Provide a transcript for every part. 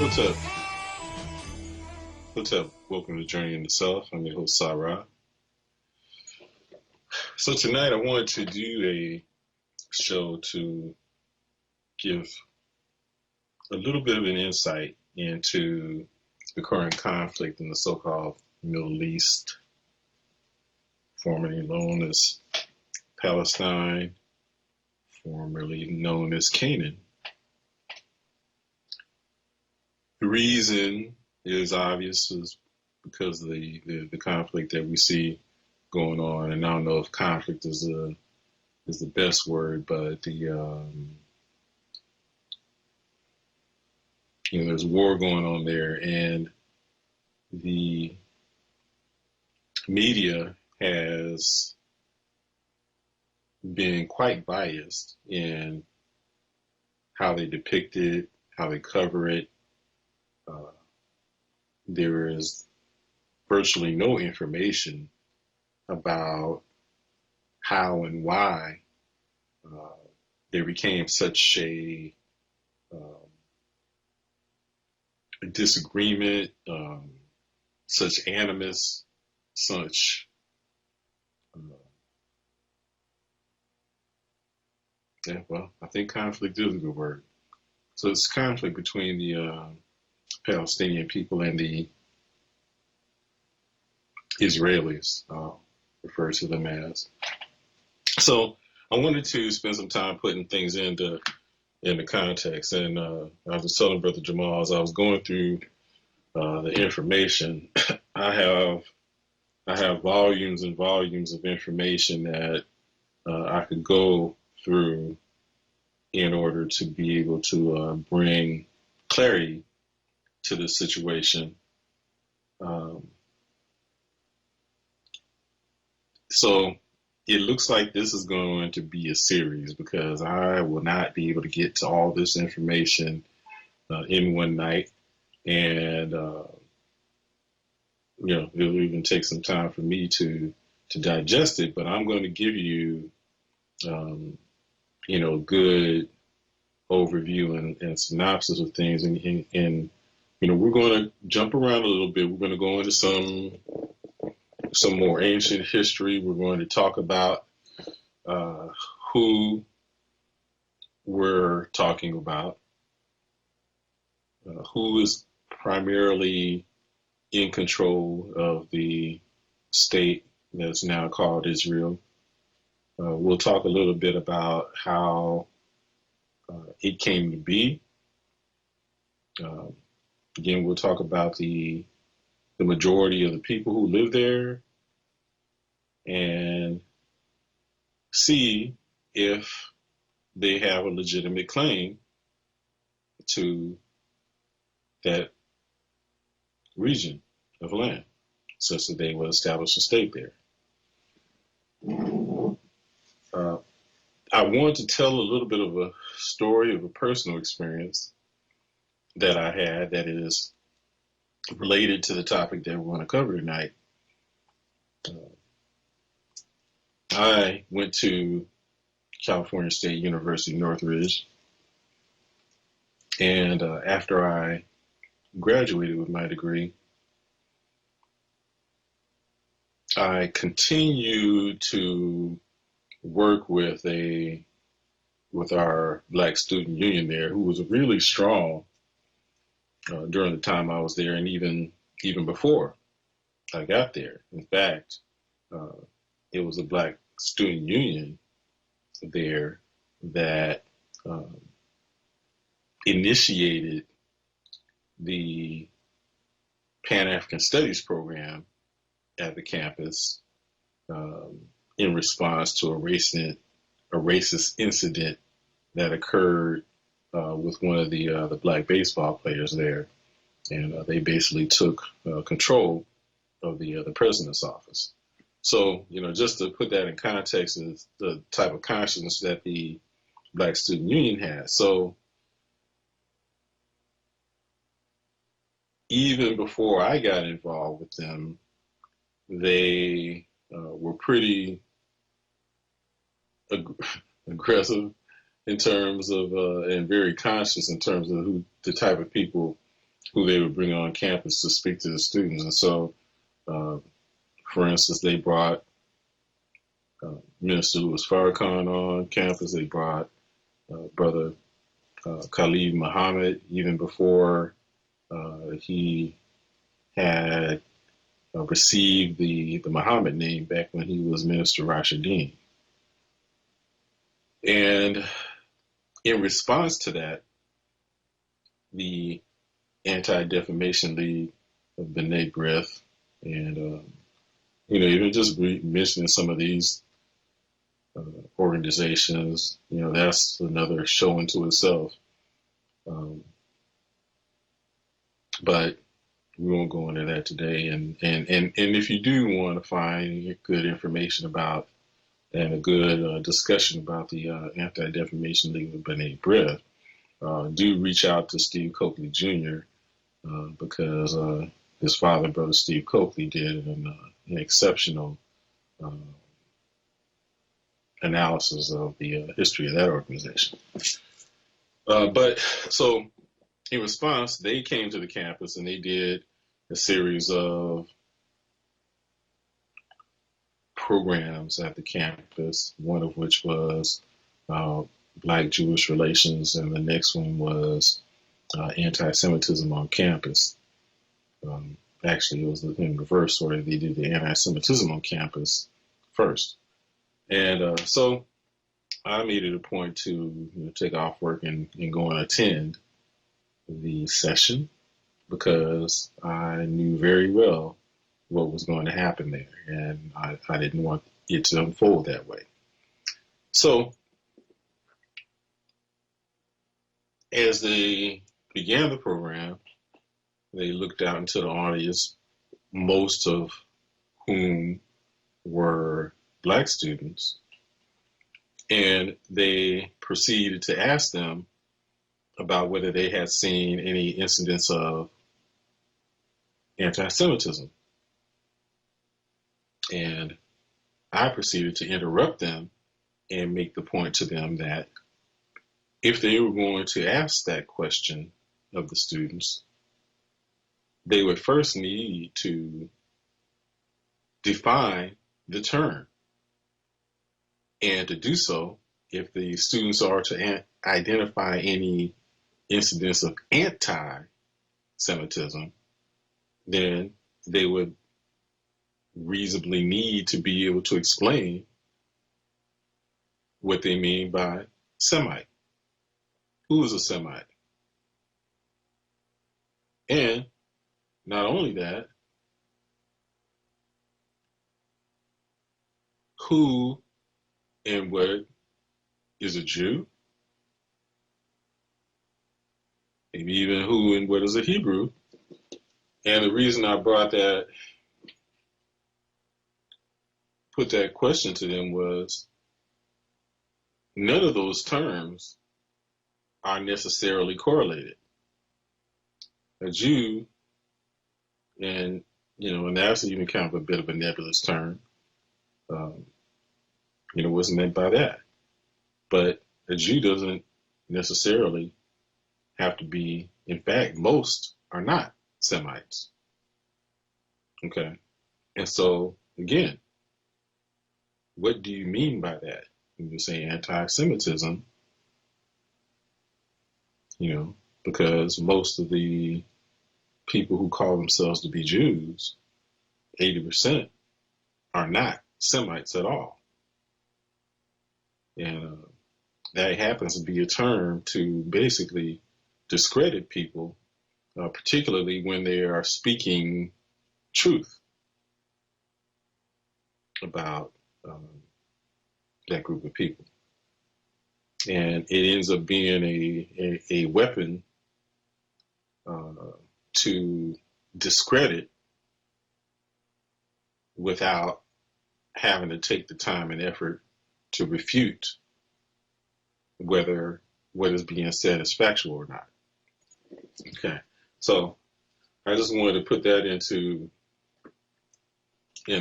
What's up? What's up? Welcome to Journey in the South. I'm your host, Sarah. So tonight I wanted to do a show to give a little bit of an insight into the current conflict in the so-called Middle East, formerly known as Palestine, formerly known as Canaan. The reason is obvious, is because of the conflict that we see going on, and I don't know if conflict is the best word, but there's war going on there, and the media has been quite biased in how they depict it, how they cover it. There is virtually no information about how and why there became such a disagreement, such animus, such I think conflict is a good word. So it's conflict between the Palestinian people and the Israelis, refer to them as. So I wanted to spend some time putting things into context. And I was telling Brother Jamal, as I was going through the information, I have volumes and volumes of information that I could go through in order to be able to bring clarity to the situation. So it looks like this is going to be a series, because I will not be able to get to all this information in one night, and it'll even take some time for me to digest it. But I'm going to give you good overview and synopsis of things, and we're going to jump around a little bit. We're going to go into some more ancient history. We're going to talk about who we're talking about, who is primarily in control of the state that's now called Israel. We'll talk a little bit about how it came to be. Again, we'll talk about the majority of the people who live there, and see if they have a legitimate claim to that region of land, such that they will establish a state there. I want to tell a little bit of a story of a personal experience that I had that is related to the topic that we're going to cover tonight. I went to California State University, Northridge, and after I graduated with my degree, I continued to work with our Black student union there, who was really strong during the time I was there, and even before I got there. In fact, it was a Black student union there that initiated the Pan-African Studies program at the campus in response to a racist incident that occurred with one of the Black baseball players there, and they basically took control of the president's office. So, just to put that in context, is the type of consciousness that the Black Student Union has. So, even before I got involved with them, they were pretty aggressive in terms of, and very conscious in terms of the type of people who they would bring on campus to speak to the students. And so, uh, for instance, they brought Minister Louis Farrakhan on campus. They brought Brother Khalid Muhammad, even before he had received the Muhammad name back when he was Minister Rashidin. And in response to that, the Anti-Defamation League of B'nai B'rith, and even just mentioning some of these organizations, that's another show into itself. But we won't go into that today. And if you do want to find good information about and a good discussion about the Anti-Defamation League of B'nai B'rith, do reach out to Steve Coakley Jr. Because his father, Brother Steve Coakley, did an exceptional analysis of the history of that organization. But so in response, they came to the campus and they did a series of programs at the campus, one of which was Black-Jewish relations, and the next one was anti-Semitism on campus. Actually, it was in reverse order. They did the anti-Semitism on campus first. And so I made it a point to take off work and go and attend the session because I knew very well what was going to happen there, and I didn't want it to unfold that way. So as they began the program, they looked out into the audience, most of whom were Black students, and they proceeded to ask them about whether they had seen any incidents of anti-Semitism. And I proceeded to interrupt them and make the point to them that if they were going to ask that question of the students, they would first need to define the term. And to do so, if the students are to identify any incidents of anti-Semitism, then they would reasonably need to be able to explain what they mean by Semite. Who is a Semite? And not only that, who and what is a Jew? Maybe even who and what is a Hebrew? And the reason I put that question to them was none of those terms are necessarily correlated. A Jew, and that's even kind of a bit of a nebulous term. What's meant by that? But a Jew doesn't necessarily have to be, in fact, most are not Semites. Okay. And so, again, what do you mean by that? When you say anti-Semitism, because most of the people who call themselves to be Jews, 80% are not Semites at all. And that happens to be a term to basically discredit people, particularly when they are speaking truth about that group of people. And it ends up being a weapon to discredit without having to take the time and effort to refute whether what is being said is factual or not. Okay, so I just wanted to put that in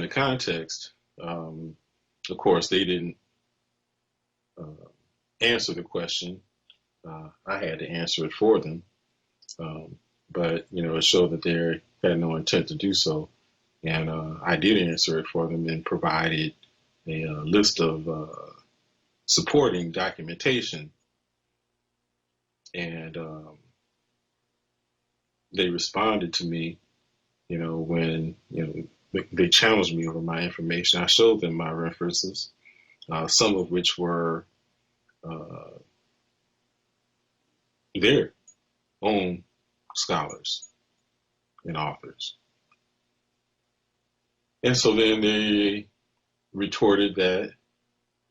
the context. Of course, they didn't answer the question. I had to answer it for them. but it showed that they had no intent to do so. And I did answer it for them and provided a list of supporting documentation. And they responded to me, when they challenged me over my information. I showed them my references, some of which were their own scholars and authors. And so then they retorted that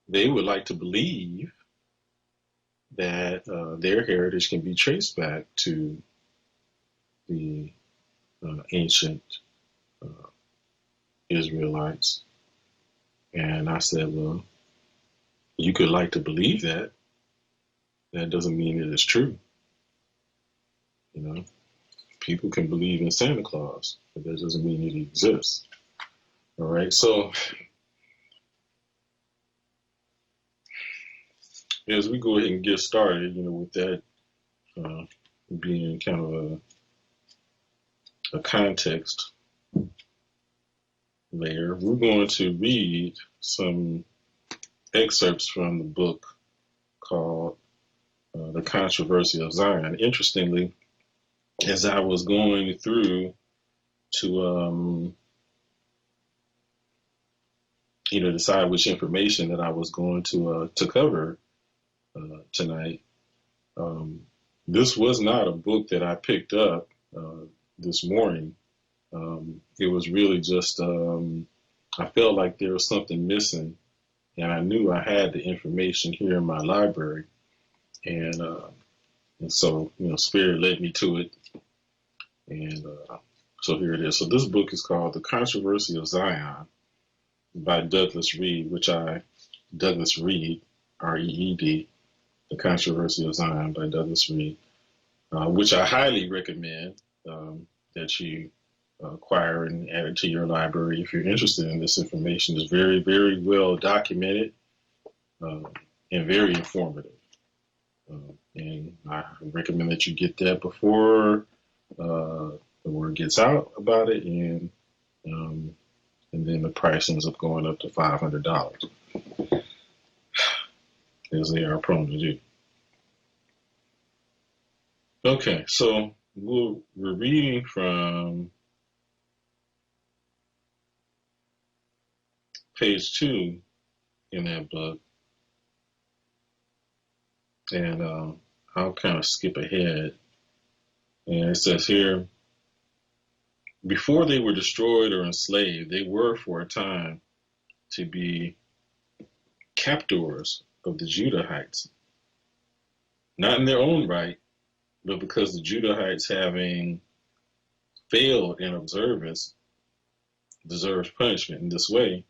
they would like to believe that their heritage can be traced back to the ancient Israelites. And I said, well, you could like to believe that. That doesn't mean it is true. People can believe in Santa Claus, but that doesn't mean it exists. All right, so as we go ahead and get started, with that being kind of a context layer, we're going to read some excerpts from the book called The Controversy of Zion. Interestingly, as I was going through to decide which information that I was going to cover tonight, this was not a book that I picked up this morning. It was really just I felt like there was something missing, and I knew I had the information here in my library, and so Spirit led me to it, and so here it is. So this book is called The Controversy of Zion by Douglas Reed, Douglas Reed, R-E-E-D, The Controversy of Zion by Douglas Reed, which I highly recommend that you acquire and add it to your library if you're interested in this information. It's very, very well documented and very informative. And I recommend that you get that before the word gets out about it, and then the price ends up going up to $500, as they are prone to do. Okay, so we're reading from page 2 in that book, and I'll kind of skip ahead. And it says here, before they were destroyed or enslaved, they were for a time to be captors of the Judahites, not in their own right, but because the Judahites, having failed in observance, deserved punishment. In this way,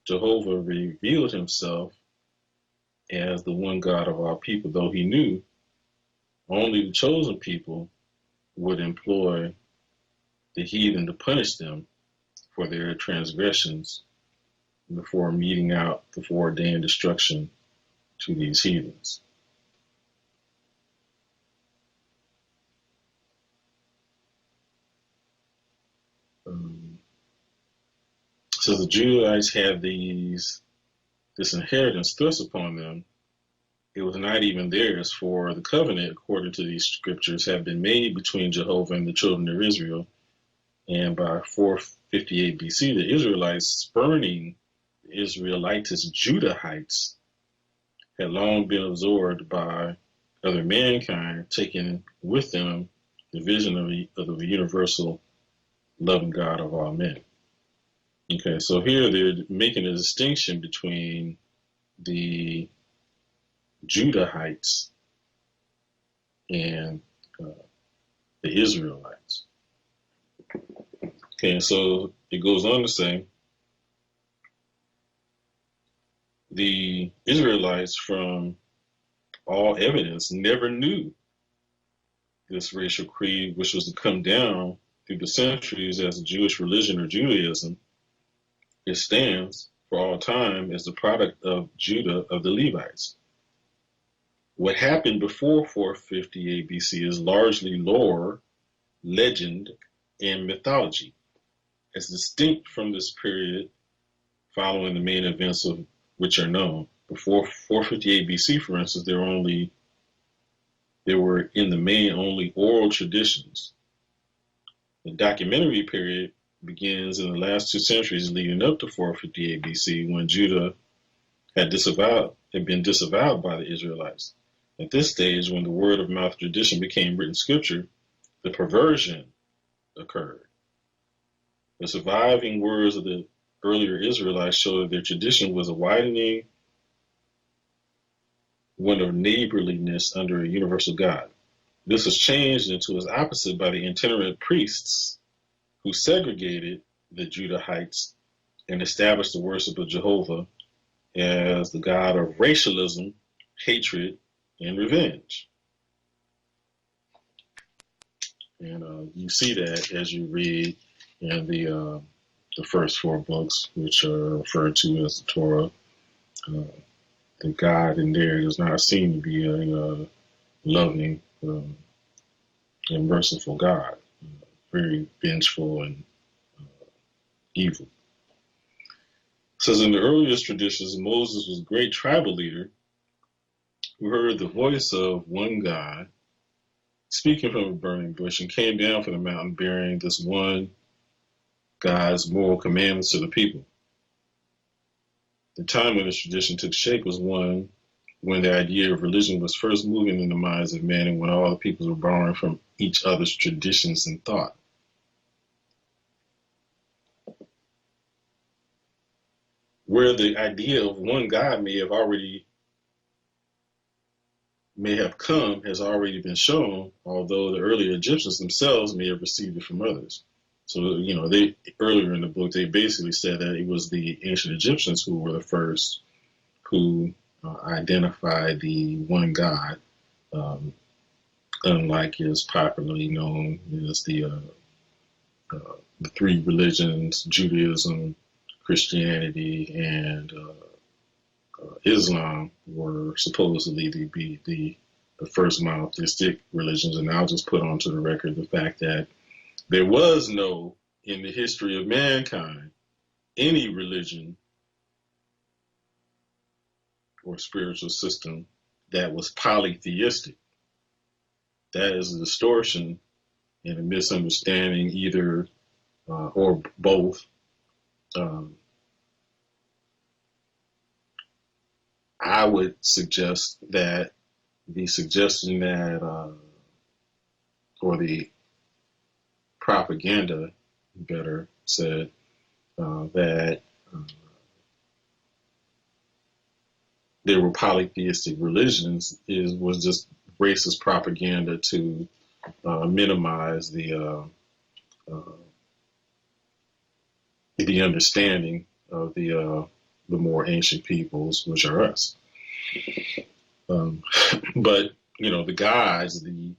Jehovah revealed himself as the one God of all people, though he knew only the chosen people would employ the heathen to punish them for their transgressions before meting out the foreordained destruction to these heathens. So the Judahites had this inheritance thrust upon them. It was not even theirs, for the covenant, according to these scriptures, had been made between Jehovah and the children of Israel. And by 458 BC, the Israelites, spurning the Israelitist Judahites, had long been absorbed by other mankind, taking with them the vision of the universal loving God of all men. Okay, so here they're making a distinction between the Judahites and the Israelites. Okay, so it goes on to say, the Israelites, from all evidence, never knew this racial creed, which was to come down through the centuries as a Jewish religion or Judaism. It stands for all time as the product of Judah, of the Levites. What happened before 458 BC is largely lore legend, and mythology. As distinct from this period following the main events of which are known. Before 458 BC, for instance, there were in the main only oral traditions. The documentary period begins in the last 2 centuries leading up to 458 BC, when Judah had been disavowed by the Israelites. At this stage, when the word of mouth tradition became written scripture, the perversion occurred. The surviving words of the earlier Israelites show that their tradition was a widening one of neighborliness under a universal God. This was changed into its opposite by the itinerant priests who segregated the Judahites and established the worship of Jehovah as the God of racialism, hatred, and revenge. And you see that as you read in the first 4 books, which are referred to as the Torah. The God in there does not seem to be a loving and merciful God, very vengeful and evil. It says in the earliest traditions, Moses was a great tribal leader who heard the voice of one God speaking from a burning bush and came down from the mountain bearing this one God's moral commandments to the people. The time when this tradition took shape was one when the idea of religion was first moving in the minds of men and when all the peoples were borrowing from each other's traditions and thought. Where the idea of one God may have come has already been shown, although the earlier Egyptians themselves may have received it from others. So, they earlier in the book, they basically said that it was the ancient Egyptians who were the first who identified the one God, unlike is popularly known as the 3 religions, Judaism, Christianity, and Islam were supposedly to be the first monotheistic religions. And I'll just put onto the record the fact that there was no, in the history of mankind, any religion or spiritual system that was polytheistic. That is a distortion and a misunderstanding, either or both. I would suggest that the suggestion that, or the propaganda, better said, that there were polytheistic religions was just racist propaganda to minimize the understanding of the more ancient peoples, which are us. But the gods, the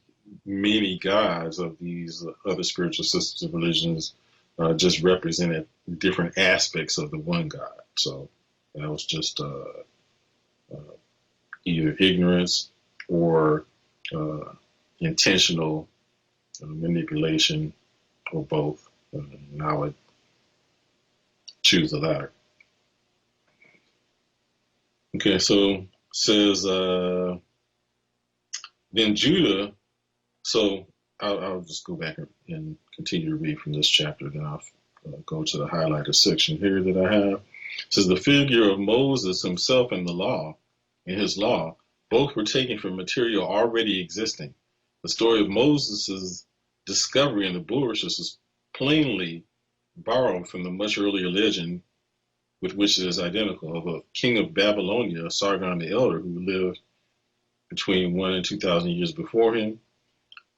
many gods of these other spiritual systems of religions just represented different aspects of the one God. So that was just either ignorance or intentional manipulation, or both. And I would choose the latter. Okay, so says then Judah. So I'll just go back and continue to read from this chapter. Then I'll go to the highlighted section here that I have. It says the figure of Moses himself and his law, both were taken from material already existing. The story of Moses' discovery in the bush is plainly borrowed from the much earlier legend with which it is identical, of a king of Babylonia, Sargon the Elder, who lived between 1,000 and 2,000 years before him.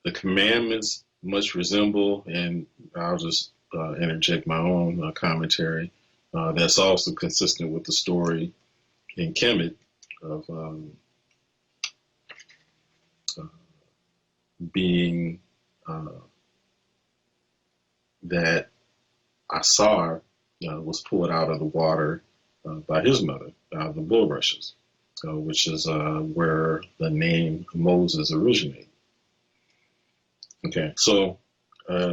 The commandments much resemble, and I'll just interject my own commentary, that's also consistent with the story in Kemet of being that Asar was pulled out of the water by his mother, the bulrushes, which is where the name Moses originated. Okay, so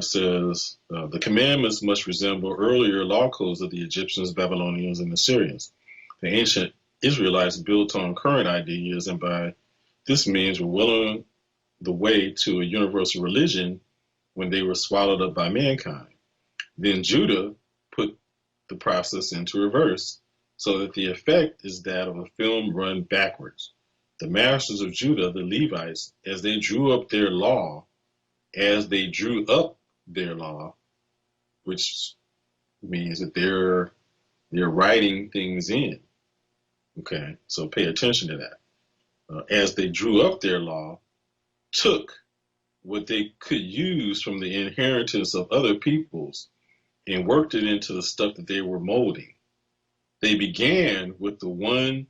says the commandments must resemble earlier law codes of the Egyptians, Babylonians, and Assyrians. The ancient Israelites built on current ideas, and by this means were well on the way to a universal religion when they were swallowed up by mankind. Then Judah put the process into reverse, so that the effect is that of a film run backwards. The masters of Judah, the Levites, as they drew up their law, which means that they're writing things in. Okay, so pay attention to that. As they drew up their law, took what they could use from the inheritance of other peoples and worked it into the stuff that they were molding. They began with the one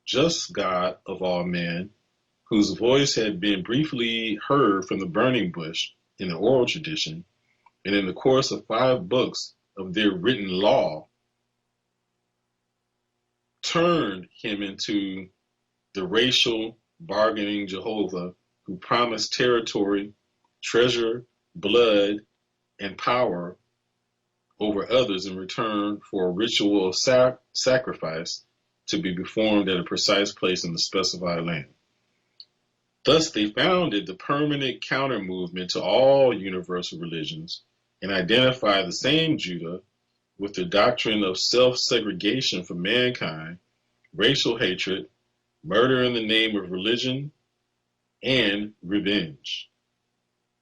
just God of all men, whose voice had been briefly heard from the burning bush in the oral tradition, and in the course of 5 books of their written law, turned him into the racial bargaining Jehovah who promised territory, treasure, blood, and power over others in return for a ritual of sacrifice to be performed at a precise place in the specified land. Thus, they founded the permanent counter-movement to all universal religions and identified the same Judah with the doctrine of self-segregation from mankind, racial hatred, murder in the name of religion, and revenge.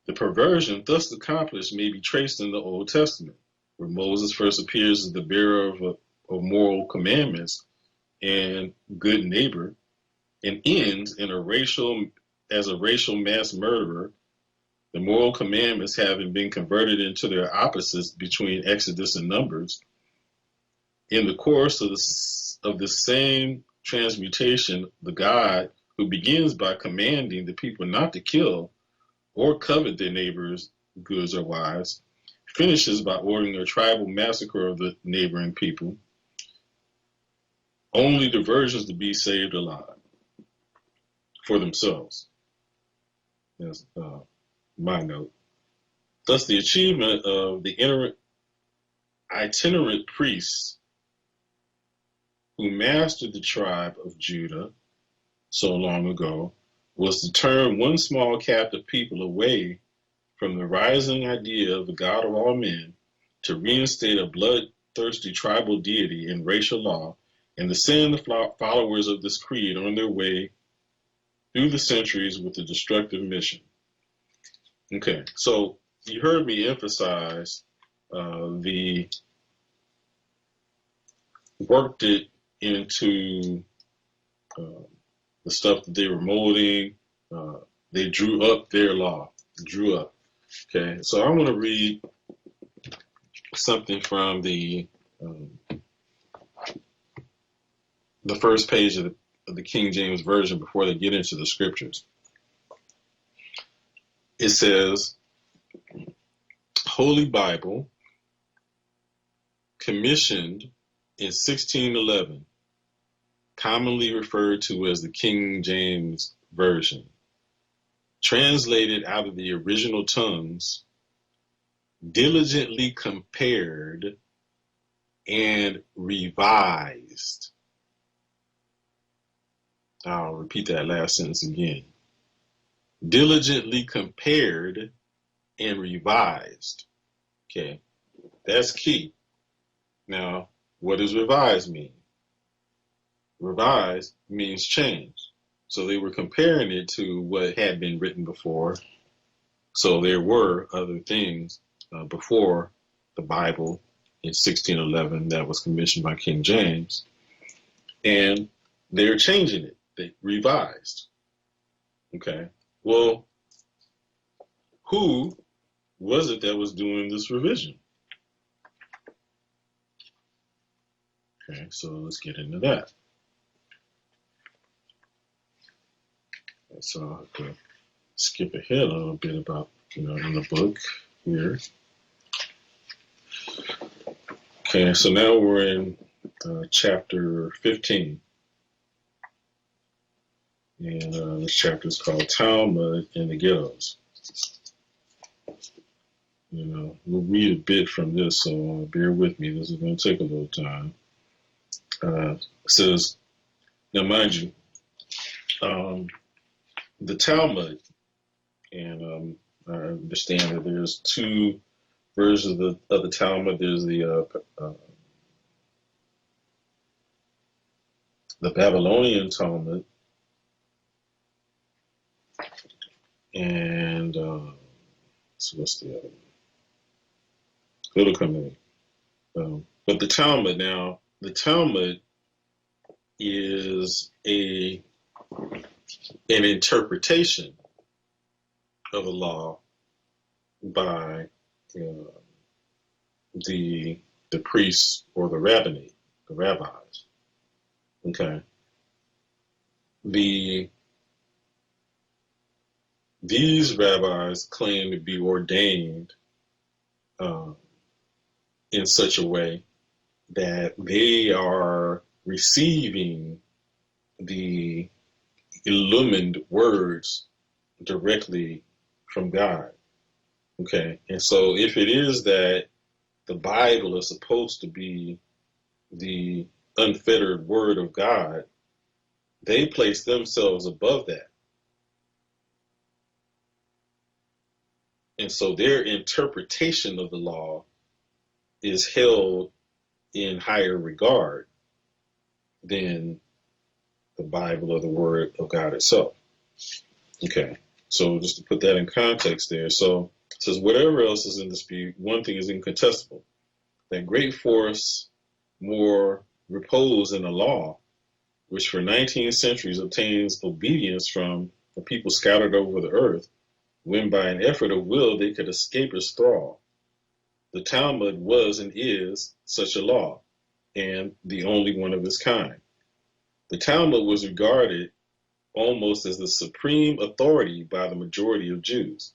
The perversion thus accomplished may be traced in the Old Testament, where Moses first appears as the bearer of moral commandments and good neighbor, and ends in as a racial mass murderer, the moral commandments having been converted into their opposites between Exodus and Numbers. In the course of the same transmutation, the God who begins by commanding the people not to kill or covet their neighbors' goods or wives, finishes by ordering a tribal massacre of the neighboring people, only the virgins to be saved alive for themselves. That's my note. Thus, the achievement of the itinerant priests who mastered the tribe of Judah so long ago was to turn one small captive people away from the rising idea of the God of all men, to reinstate a bloodthirsty tribal deity in racial law, and to send the followers of this creed on their way through the centuries with a destructive mission. Okay, so you heard me emphasize the worked it into the stuff that they were molding. They drew up their law, Okay, so I want to read something from the first page of the King James Version before they get into the scriptures. It says, Holy Bible, commissioned in 1611, commonly referred to as the King James Version, translated out of the original tongues, diligently compared and revised. I'll repeat that last sentence again. Diligently compared and revised. Okay, that's key. Now, what does revised mean? Revised means change. So they were comparing it to what had been written before. So there were other things before the Bible in 1611 that was commissioned by King James. And they're changing it. They revised. Okay. Well, who was it that was doing this revision? Okay, so let's get into that. So I have to skip ahead a little bit about, in the book here. Okay, so now we're in chapter 15. And this chapter is called Talmud in the Ghettos. We'll read a bit from this, so bear with me. This is going to take a little time. It says, now mind you, the Talmud, and I understand that there's two versions of the Talmud. There's the Babylonian Talmud, and so what's the other one? It'll come in. But the Talmud is an interpretation of a law by the priests or the rabbinate, the rabbis. Okay. These rabbis claim to be ordained in such a way that they are receiving the illumined words directly from God. Okay. And so if it is that the Bible is supposed to be the unfettered word of God, they place themselves above that. And so their interpretation of the law is held in higher regard than the Bible or the Word of God itself. Okay, so just to put that in context there. So it says, whatever else is in dispute, one thing is incontestable, that great force more repose in the law, which for 19 centuries obtains obedience from the people scattered over the earth, when by an effort of will they could escape its thrall. The Talmud was and is such a law, and the only one of its kind. The Talmud was regarded almost as the supreme authority by the majority of Jews.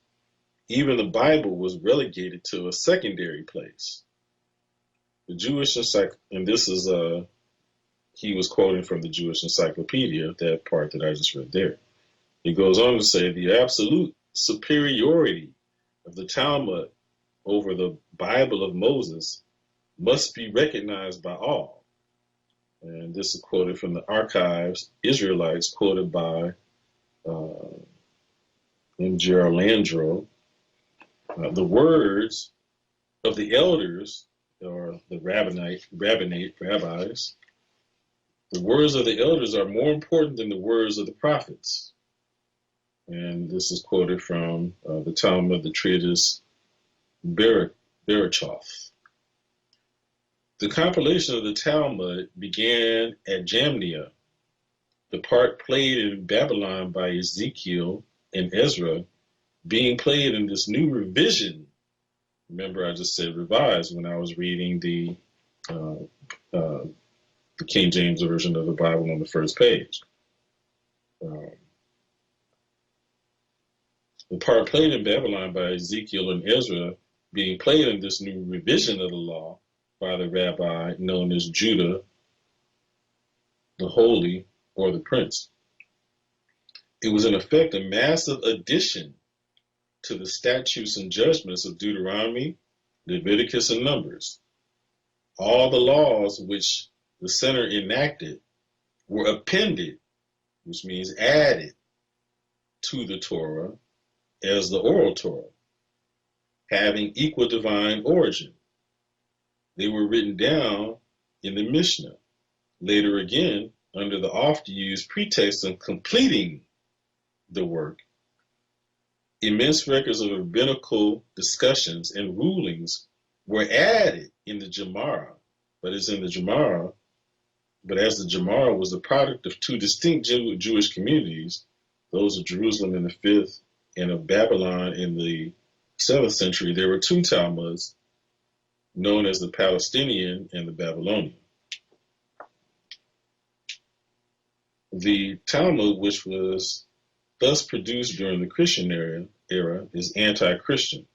Even the Bible was relegated to a secondary place. The Jewish and this is he was quoting from the Jewish Encyclopedia, that part that I just read there. It goes on to say the absolute superiority of the Talmud over the Bible of Moses must be recognized by all. And this is quoted from the archives, Israelites, quoted by Gerlandro. The words of the elders, or the rabbinate rabbis, the words of the elders are more important than the words of the prophets. And this is quoted from the Talmud, the treatise Berechoth. The compilation of the Talmud began at Jamnia. The part played in Babylon by Ezekiel and Ezra being played in this new revision. Remember, I just said revised when I was reading the King James Version of the Bible on the first page. The part played in Babylon by Ezekiel and Ezra being played in this new revision of the law by the rabbi known as Judah, the Holy, or the Prince. It was in effect a massive addition to the statutes and judgments of Deuteronomy, Leviticus, and Numbers. All the laws which the center enacted were appended, which means added, to the Torah as the oral Torah, having equal divine origin. They were written down in the Mishnah, later again under the oft-used pretext of completing the work. Immense records of rabbinical discussions and rulings were added in the Gemara, but as the Gemara was the product of two distinct Jewish communities, those of Jerusalem in the 5th and of Babylon in the 7th century, there were two Talmuds known as the Palestinian and the Babylonian. The Talmud, which was thus produced during the Christian era, is anti-Christian.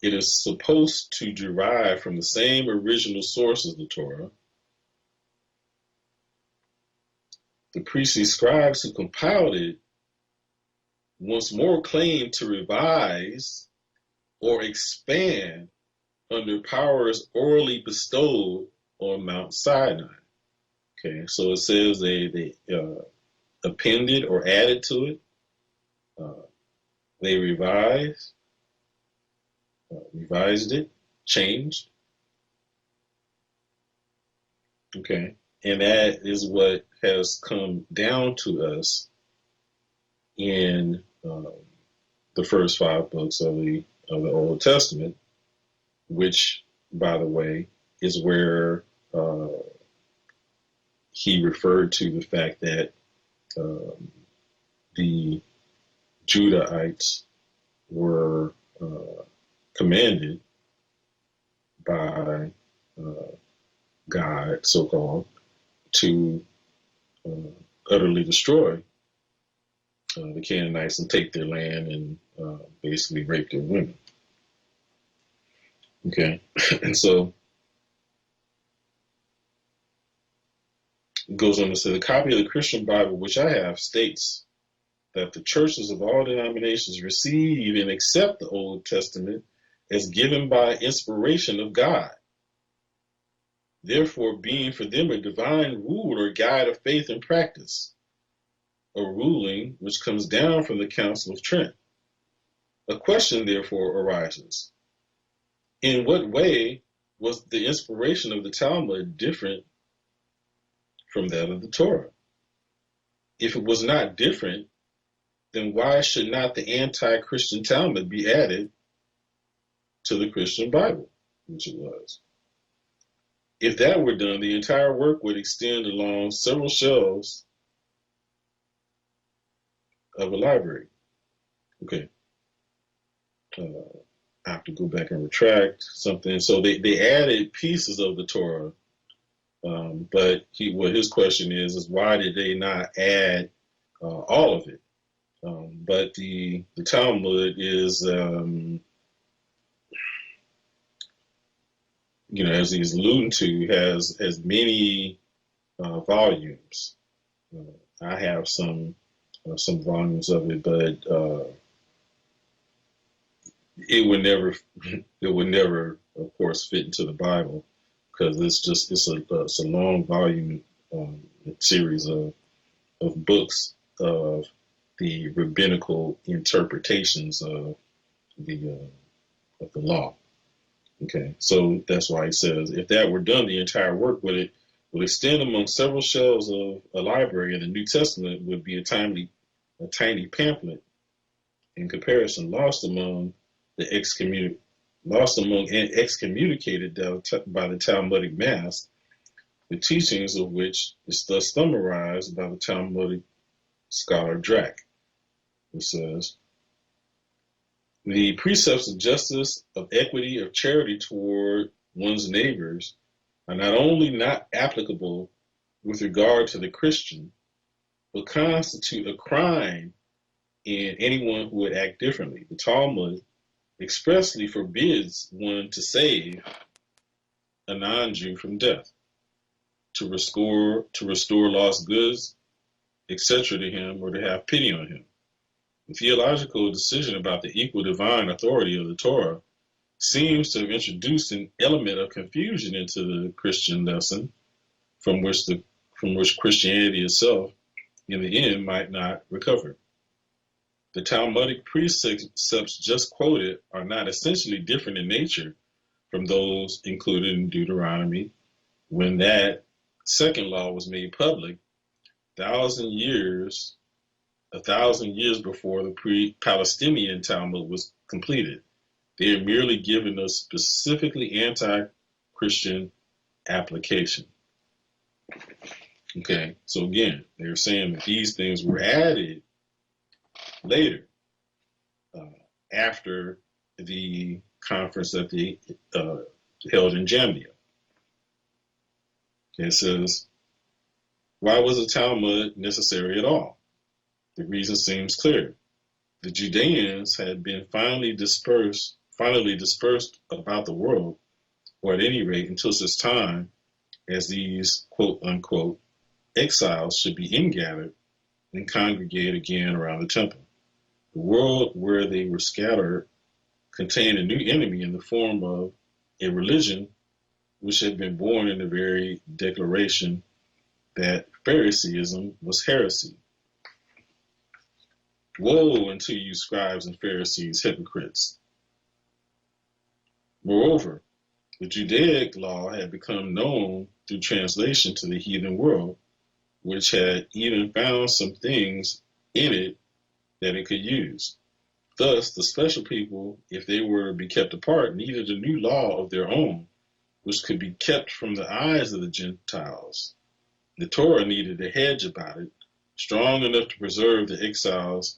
It is supposed to derive from the same original source as the Torah. The priestly scribes who compiled it once more claimed to revise or expand under powers orally bestowed on Mount Sinai. Okay, so it says they appended or added to it. They revised it, changed. Okay, and that is what has come down to us in the first 5 books of the Old Testament, which, by the way, is where he referred to the fact that the Judahites were commanded by God, so-called, to utterly destroy the Canaanites and take their land and basically rape their women. Okay, and so it goes on to say, the copy of the Christian Bible which I have states that the churches of all denominations receive and accept the Old Testament as given by inspiration of God, therefore being for them a divine rule or guide of faith and practice, a ruling which comes down from the Council of Trent. A question therefore arises: in what way was the inspiration of the Talmud different from that of the Torah? If it was not different, then why should not the anti-Christian Talmud be added to the Christian Bible, which it was? If that were done, the entire work would extend along several shelves of a library. Okay. I have to go back and retract something. So they added pieces of the Torah, but his question is why did they not add all of it? But the Talmud is, as he's alluding to, has many volumes. I have some volumes of it, but it would never, of course, fit into the Bible, because it's a long volume series of books of the rabbinical interpretations of the law. Okay, so that's why he says, if that were done, the entire work would extend among several shelves of a library, and the New Testament would be a tiny pamphlet in comparison, lost among and excommunicated by the Talmudic mass, the teachings of which is thus summarized by the Talmudic scholar Drac, who says, the precepts of justice, of equity, of charity toward one's neighbors are not only not applicable with regard to the Christian, but constitute a crime in anyone who would act differently. The Talmud expressly forbids one to save a non-Jew from death, to restore lost goods, etc. to him, or to have pity on him. The theological decision about the equal divine authority of the Torah seems to have introduced an element of confusion into the Christian lesson, from which Christianity itself, in the end, might not recover. The Talmudic precepts just quoted are not essentially different in nature from those included in Deuteronomy when that second law was made public 1,000 years before the pre-Palestinian Talmud was completed. They are merely given a specifically anti-Christian application. Okay, so again, they're saying that these things were added later, after the conference that they held in Jamnia. It says, why was the Talmud necessary at all? The reason seems clear. The Judeans had been finally dispersed about the world, or at any rate until such time as these quote unquote exiles should be ingathered and congregate again around the temple. The world where they were scattered contained a new enemy in the form of a religion which had been born in the very declaration that Phariseeism was heresy. Woe unto you, scribes and Pharisees, hypocrites! Moreover, the Judaic law had become known through translation to the heathen world, which had even found some things in it that it could use. Thus, the special people, if they were to be kept apart, needed a new law of their own, which could be kept from the eyes of the Gentiles. The Torah needed a hedge about it, strong enough to preserve the exiles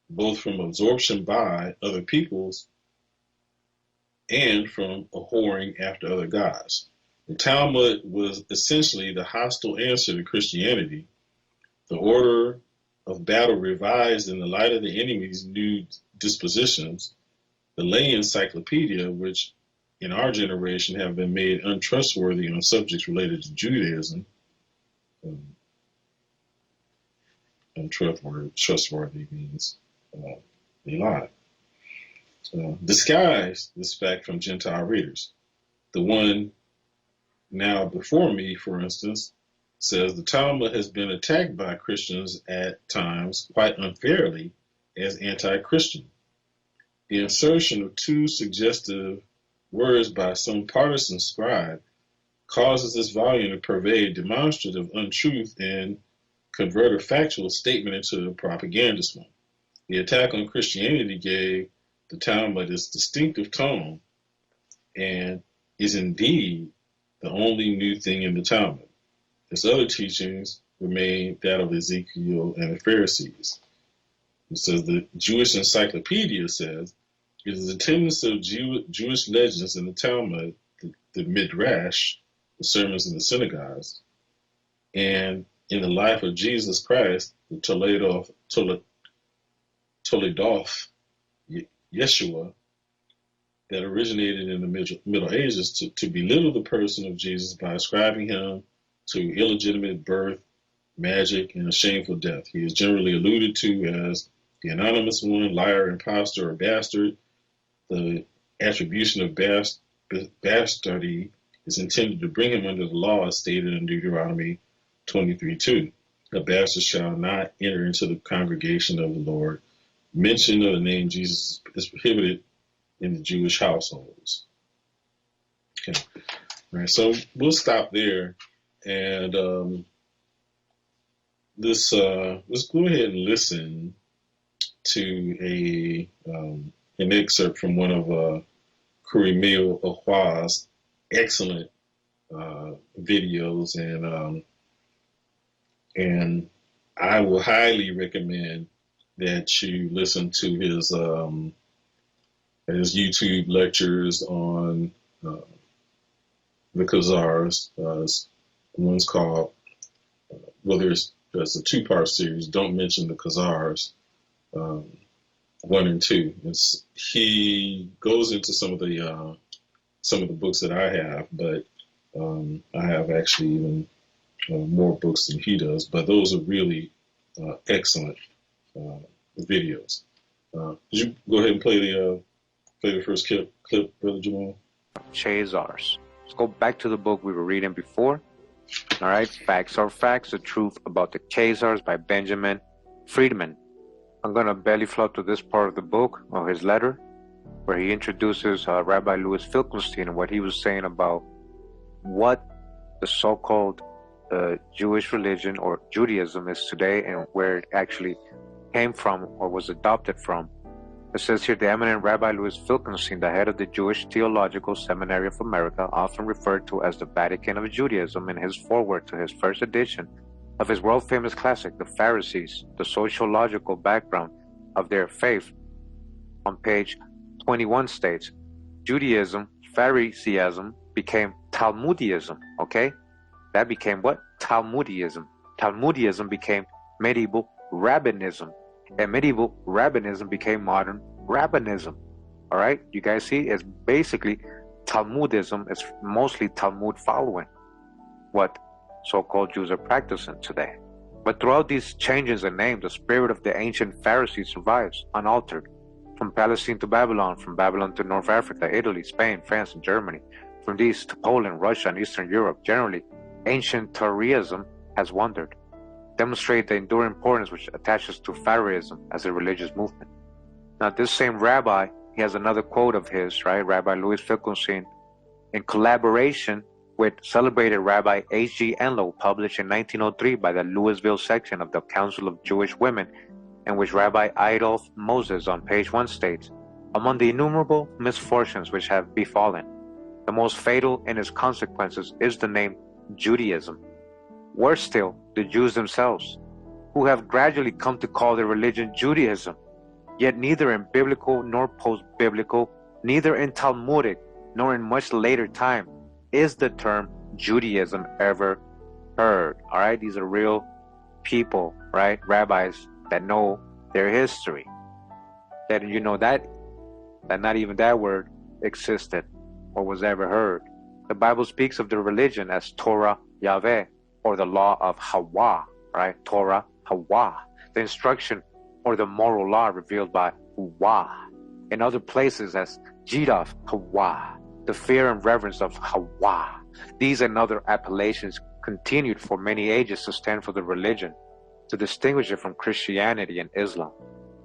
both from absorption by other peoples and from a whoring after other gods. The Talmud was essentially the hostile answer to Christianity, the order of battle revised in the light of the enemy's new dispositions, the lay encyclopedia, which in our generation have been made untrustworthy on subjects related to Judaism. Trustworthy means they lie. Disguise this fact from Gentile readers. The one now before me, for instance, says the Talmud has been attacked by Christians at times quite unfairly as anti-Christian. The insertion of two suggestive words by some partisan scribe causes this volume to pervade demonstrative untruth and convert a factual statement into a propagandist one. The attack on Christianity gave the Talmud its distinctive tone and is indeed the only new thing in the Talmud. Its other teachings remain that of Ezekiel and the Pharisees. It says the Jewish Encyclopedia says it is the tendency of Jewish legends in the Talmud, the Midrash, the sermons in the synagogues, and in the life of Jesus Christ, the Toledoth Yeshua, that originated in the Middle Ages to belittle the person of Jesus by ascribing him to illegitimate birth, magic, and a shameful death. He is generally alluded to as the anonymous one, liar, impostor, or bastard. The attribution of bastardy is intended to bring him under the law as stated in Deuteronomy 23:2. A bastard shall not enter into the congregation of the Lord. Mention of the name Jesus is prohibited in the Jewish households. Okay. All right, so we'll stop there, and let's go ahead and listen to an excerpt from one of Kurimil Ohwa's excellent videos, and I will highly recommend that you listen to his YouTube lectures on the Khazars. One's called, well, there's a two-part series, Don't Mention the Khazars, 1 and 2. He goes into some of the books that I have, but I have actually even more books than he does, but those are really excellent videos. Did you go ahead and play the first clip, Brother Jamal? Chazars. Let's go back to the book we were reading before. All right, Facts Are Facts, The Truth About the Chazars by Benjamin Friedman. I'm going to belly flop to this part of the book, or his letter, where he introduces Rabbi Louis Finkelstein and what he was saying about what the so-called Jewish religion or Judaism is today and where it actually came from or was adopted from. It says here, the eminent Rabbi Louis Finkelstein, the head of the Jewish Theological Seminary of America, often referred to as the Vatican of Judaism, in his foreword to his first edition of his world-famous classic, The Pharisees, the sociological background of their faith, on page 21 states, Judaism, Phariseeism, became Talmudism, okay? That became what? Talmudism. Talmudism became medieval rabbinism. And medieval rabbinism became modern rabbinism. All right? You guys see? It's basically Talmudism. It's mostly Talmud following what so-called Jews are practicing today. But throughout these changes in name, the spirit of the ancient Pharisees survives, unaltered. From Palestine to Babylon, from Babylon to North Africa, Italy, Spain, France, and Germany, from these to Poland, Russia, and Eastern Europe, generally, ancient Toryism has wandered, demonstrate the enduring importance which attaches to Pharaohism as a religious movement. Now, this same rabbi, he has another quote of his, right? Rabbi Louis Finkelstein, in collaboration with celebrated Rabbi H.G. Enlow, published in 1903 by the Louisville section of the Council of Jewish Women, in which Rabbi Adolf Moses on page 1 states, among the innumerable misfortunes which have befallen, the most fatal in its consequences is the name Judaism. Worse still, the Jews themselves, who have gradually come to call their religion Judaism, yet neither in biblical nor post-biblical, neither in Talmudic nor in much later time is the term Judaism ever heard. All right, these are real people, right? Rabbis that know their history. That you know that not even that word existed or was ever heard. The Bible speaks of the religion as Torah Yahweh, or the law of Hawa, right? Torah Hawa, the instruction or the moral law revealed by Hawa. In other places as Jidaf Hawa, the fear and reverence of Hawa. These and other appellations continued for many ages to stand for the religion, to distinguish it from Christianity and Islam.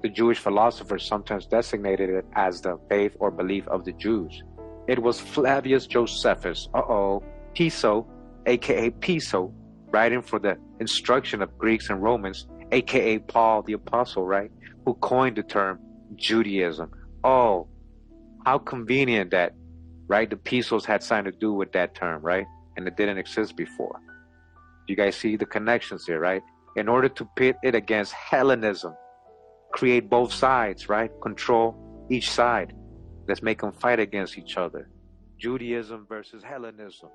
The Jewish philosophers sometimes designated it as the faith or belief of the Jews. It was Flavius Josephus, Piso, aka Piso, writing for the instruction of Greeks and Romans, aka Paul the Apostle, right, who coined the term Judaism. Oh, how convenient that, right, the Pisos had something to do with that term, right, and it didn't exist before. You guys see the connections here, right? In order to pit it against Hellenism, create both sides, right, control each side. Let's make them fight against each other. Judaism versus Hellenism.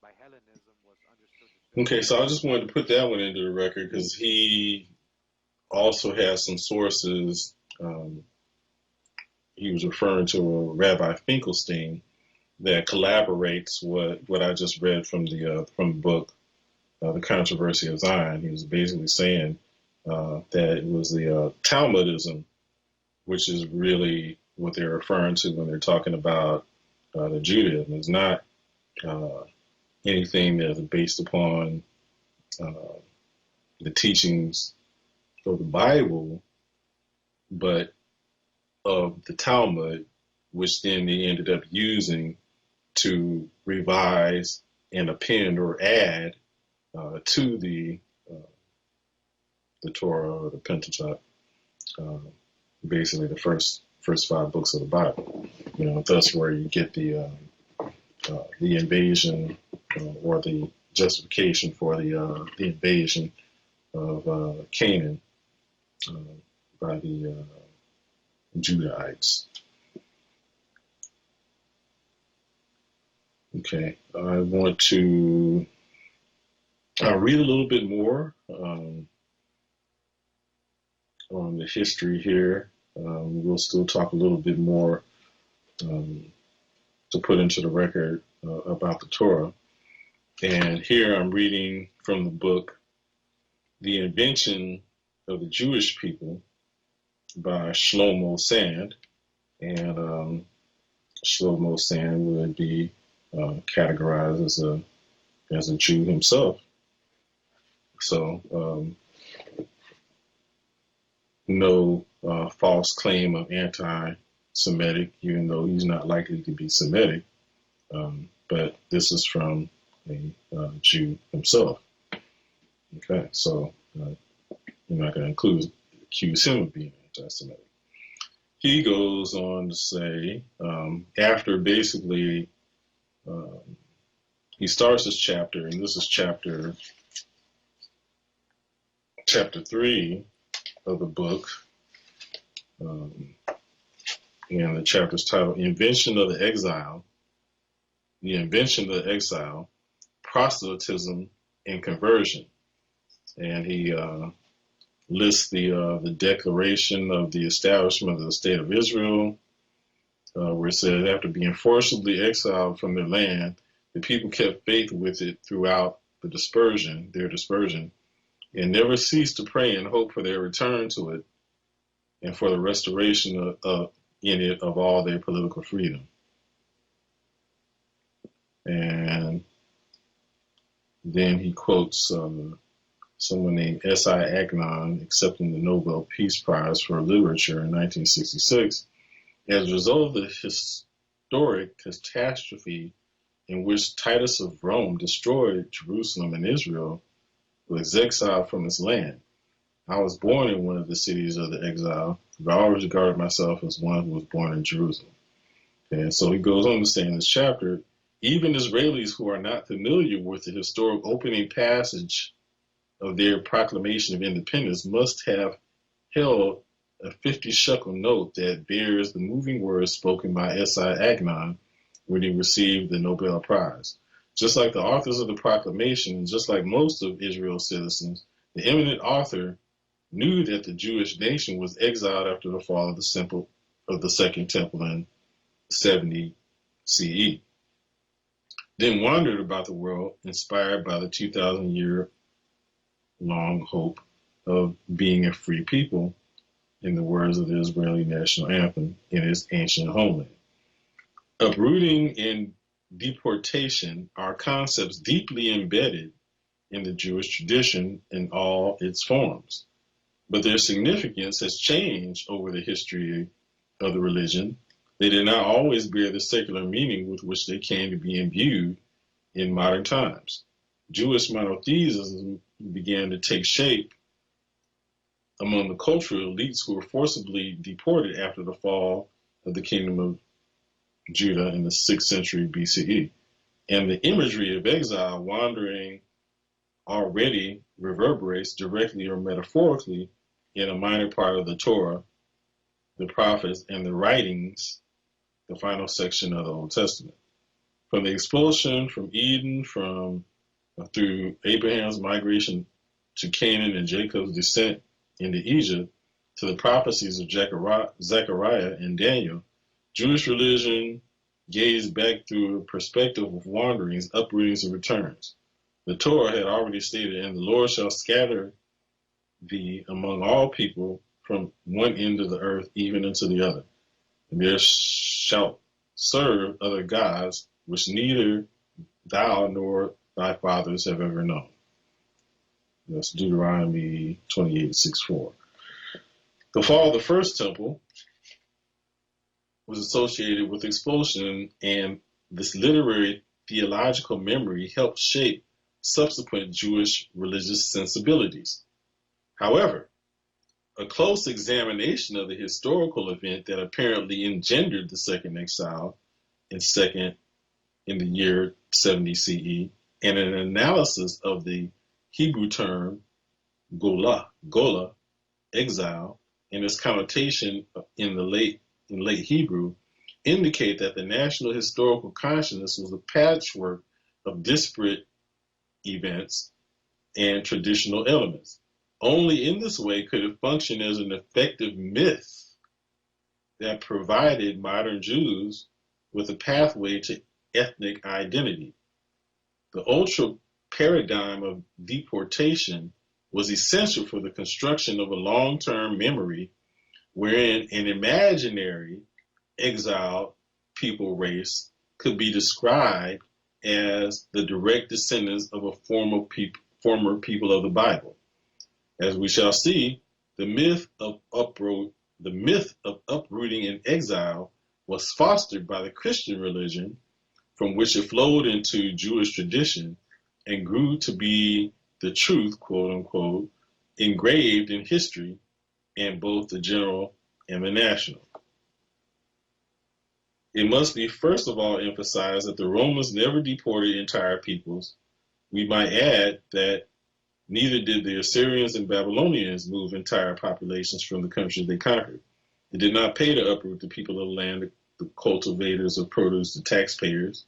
By Hellenism was understood. Okay, so I just wanted to put that one into the record because he also has some sources. He was referring to a Rabbi Finkelstein that collaborates what I just read from the book, The Controversy of Zion. He was basically saying that it was the Talmudism, which is really what they're referring to when they're talking about the Judaism. It's not anything that is based upon the teachings of the Bible, but of the Talmud, which then they ended up using to revise and append or add to the Torah or the Pentateuch, basically the first 5 books of the Bible. You know, thus where you get the invasion or the justification for the invasion of Canaan by the Judahites. Okay, I want to read a little bit more on the history here. We'll still talk a little bit more to put into the record about the Torah. And here I'm reading from the book, The Invention of the Jewish People by Shlomo Sand. And Shlomo Sand would be categorized as a Jew himself. So no false claim of anti-Semitic, even though he's not likely to be Semitic. But this is from a Jew himself. Okay, so you're not going to accuse him of being anti-Semitic. He goes on to say, after basically, he starts this chapter, and this is chapter 3 of the book, and the chapter's titled Invention of the Exile, Proselytism and Conversion. And he lists the declaration of the establishment of the State of Israel, where it says, after being forcibly exiled from their land, the people kept faith with it throughout their dispersion, and never ceased to pray and hope for their return to it and for the restoration in it of all their political freedom. And then he quotes someone named S.I. Agnon accepting the Nobel Peace Prize for Literature in 1966 as a result of the historic catastrophe in which Titus of Rome destroyed Jerusalem and Israel, was exiled from his land. I was born in one of the cities of the exile, but I always regarded myself as one who was born in Jerusalem. And so he goes on to say in this chapter, even Israelis who are not familiar with the historic opening passage of their proclamation of independence must have held a 50 shekel note that bears the moving words spoken by S.I. Agnon when he received the Nobel Prize. Just like the authors of the proclamation, just like most of Israel's citizens, the eminent author knew that the Jewish nation was exiled after the fall of the Second Temple in 70 CE. Then wandered about the world, inspired by the 2,000-year-long hope of being a free people, in the words of the Israeli national anthem, in its ancient homeland. Uprooting and deportation are concepts deeply embedded in the Jewish tradition in all its forms, but their significance has changed over the history of the religion. They did not always bear the secular meaning with which they came to be imbued in modern times. Jewish monotheism began to take shape among the cultural elites who were forcibly deported after the fall of the kingdom of Judah in the 6th century BCE. And the imagery of exile wandering already reverberates directly or metaphorically in a minor part of the Torah, the prophets, and the writings, the final section of the Old Testament. From the expulsion from Eden, through Abraham's migration to Canaan and Jacob's descent into Egypt, to the prophecies of Zechariah and Daniel, Jewish religion gazed back through a perspective of wanderings, uprootings, and returns. The Torah had already stated, and the Lord shall scatter thee among all people from one end of the earth even unto the other. And there shalt serve other gods, which neither thou nor thy fathers have ever known. That's Deuteronomy 28:6-4. The fall of the first temple was associated with expulsion, and this literary theological memory helped shape subsequent Jewish religious sensibilities. However, a close examination of the historical event that apparently engendered the second exile in the year 70 CE, and an analysis of the Hebrew term gola, exile, and its connotation in late Hebrew, indicate that the national historical consciousness was a patchwork of disparate events and traditional elements. Only in this way could it function as an effective myth that provided modern Jews with a pathway to ethnic identity. The ultra paradigm of deportation was essential for the construction of a long-term memory wherein an imaginary exiled people race could be described as the direct descendants of a former people of the Bible. As we shall see, the myth of uprooting and exile was fostered by the Christian religion, from which it flowed into Jewish tradition and grew to be the truth, quote unquote, engraved in history in both the general and the national. It must be first of all emphasized that the Romans never deported entire peoples. We might add that neither did the Assyrians and Babylonians move entire populations from the countries they conquered. It did not pay to uproot the people of the land, the cultivators of produce, the taxpayers.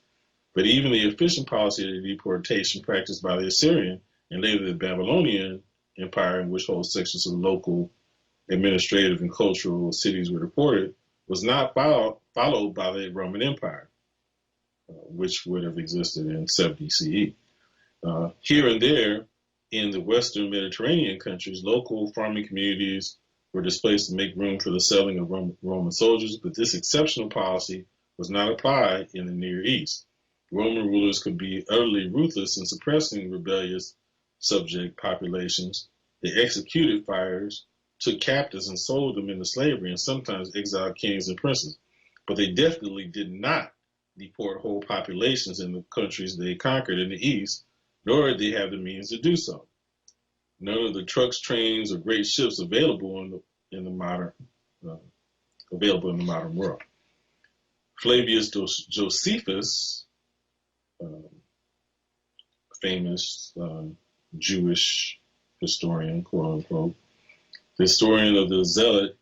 But even the efficient policy of deportation practiced by the Assyrian and later the Babylonian Empire, in which whole sections of local administrative and cultural cities were deported, was not followed by the Roman Empire, which would have existed in 70 CE. Here and there, In the Western Mediterranean countries, local farming communities were displaced to make room for the settling of Roman soldiers, but this exceptional policy was not applied in the Near East. Roman rulers could be utterly ruthless in suppressing rebellious subject populations. They executed fires, took captives, and sold them into slavery, and sometimes exiled kings and princes. But they definitely did not deport whole populations in the countries they conquered in the East, nor did they have the means to do so. None of the trucks, trains, or great ships available in the modern world. Flavius Josephus, famous Jewish historian, quote unquote, the historian of the Zealot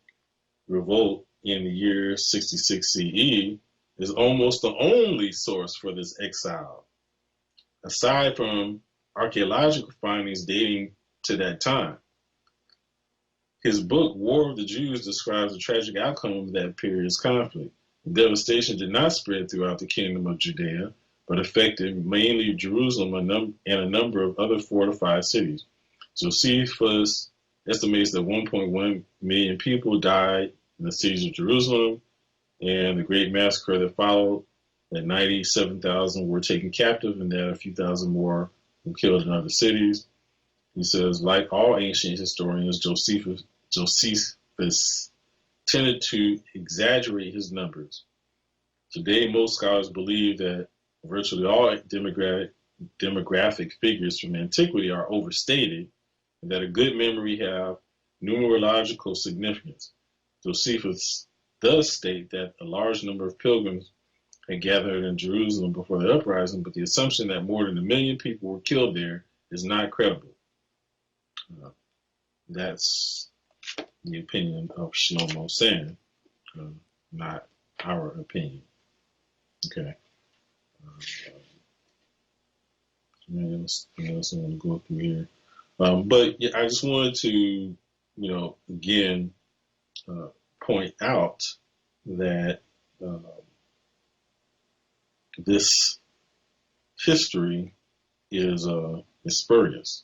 revolt in the year 66 CE, is almost the only source for this exile. Aside from archaeological findings dating to that time, his book, War of the Jews, describes the tragic outcome of that period's conflict. The devastation did not spread throughout the kingdom of Judea, but affected mainly Jerusalem and a number of other fortified cities. Josephus estimates that 1.1 million people died in the cities of Jerusalem, and the great massacre that followed, that 97,000 were taken captive, and that a few thousand more were killed in other cities. He says, like all ancient historians, Josephus tended to exaggerate his numbers. Today, most scholars believe that virtually all demographic figures from antiquity are overstated, and that a good memory have numerological significance. Josephus does state that a large number of pilgrims had gathered in Jerusalem before the uprising, but the assumption that more than 1 million people were killed there is not credible. That's the opinion of Shlomo Sand, not our opinion. Okay. Anything else I want to go through here? But yeah, I just wanted to, again, point out that this history is spurious.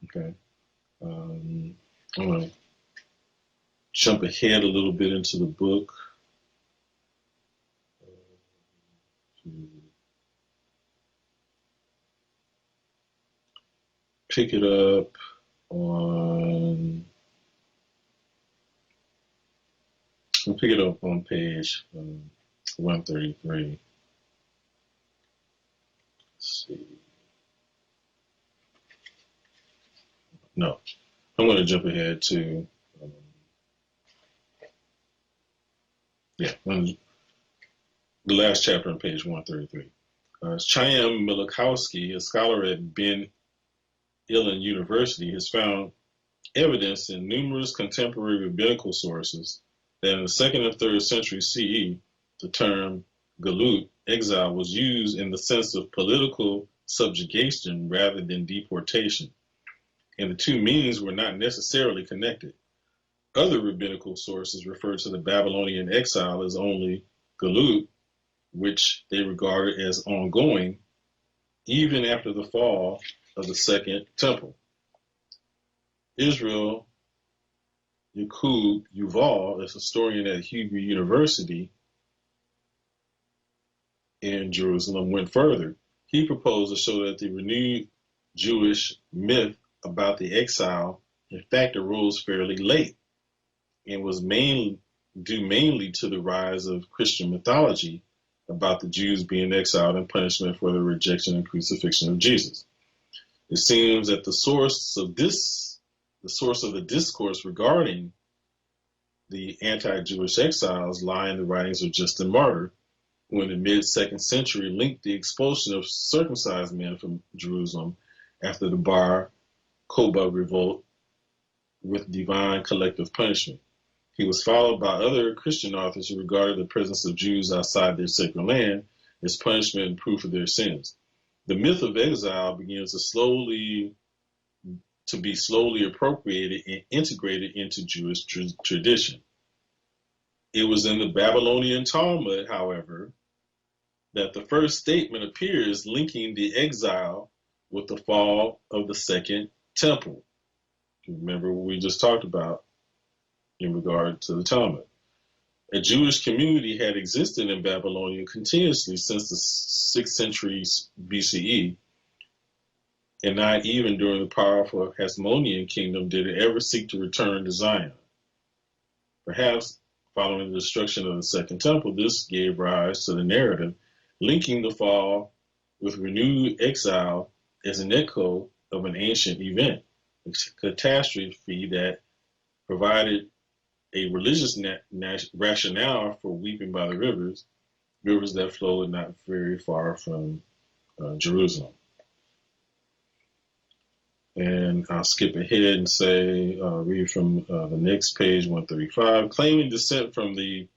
Okay. I'm going to jump ahead a little bit into the book. Pick it up on. I'll pick it up on page 133. Let's see. No, I'm going to jump ahead to. The last chapter on page 133. Chaim Milikowski, a scholar at Ben Ilan University, has found evidence in numerous contemporary rabbinical sources that in the 2nd and 3rd century CE, the term galut, exile, was used in the sense of political subjugation rather than deportation, and the two meanings were not necessarily connected. Other rabbinical sources refer to the Babylonian exile as only galut, which they regarded as ongoing even after the fall of the Second Temple. Israel Yakub Yuval, a historian at Hebrew University in Jerusalem, went further. He proposed to show that the renewed Jewish myth about the exile, in fact, arose fairly late and was due mainly to the rise of Christian mythology about the Jews being exiled in punishment for the rejection and crucifixion of Jesus. It seems that the source of the discourse regarding the anti-Jewish exiles lie in the writings of Justin Martyr, who in the mid-2nd century linked the expulsion of circumcised men from Jerusalem after the Bar Kokhba revolt with divine collective punishment. He was followed by other Christian authors who regarded the presence of Jews outside their sacred land as punishment and proof of their sins. The myth of exile begins to be slowly appropriated and integrated into Jewish tradition. It was in the Babylonian Talmud, however, that the first statement appears linking the exile with the fall of the Second Temple. Remember what we just talked about in regard to the Talmud. A Jewish community had existed in Babylonia continuously since the 6th century BCE, and not even during the powerful Hasmonean kingdom did it ever seek to return to Zion. Perhaps following the destruction of the Second Temple, this gave rise to the narrative linking the fall with renewed exile as an echo of an ancient event, a catastrophe that provided a religious rationale for weeping by the rivers that flowed not very far from Jerusalem. And I'll skip ahead and say, read from the next page, 135. Claiming descent from the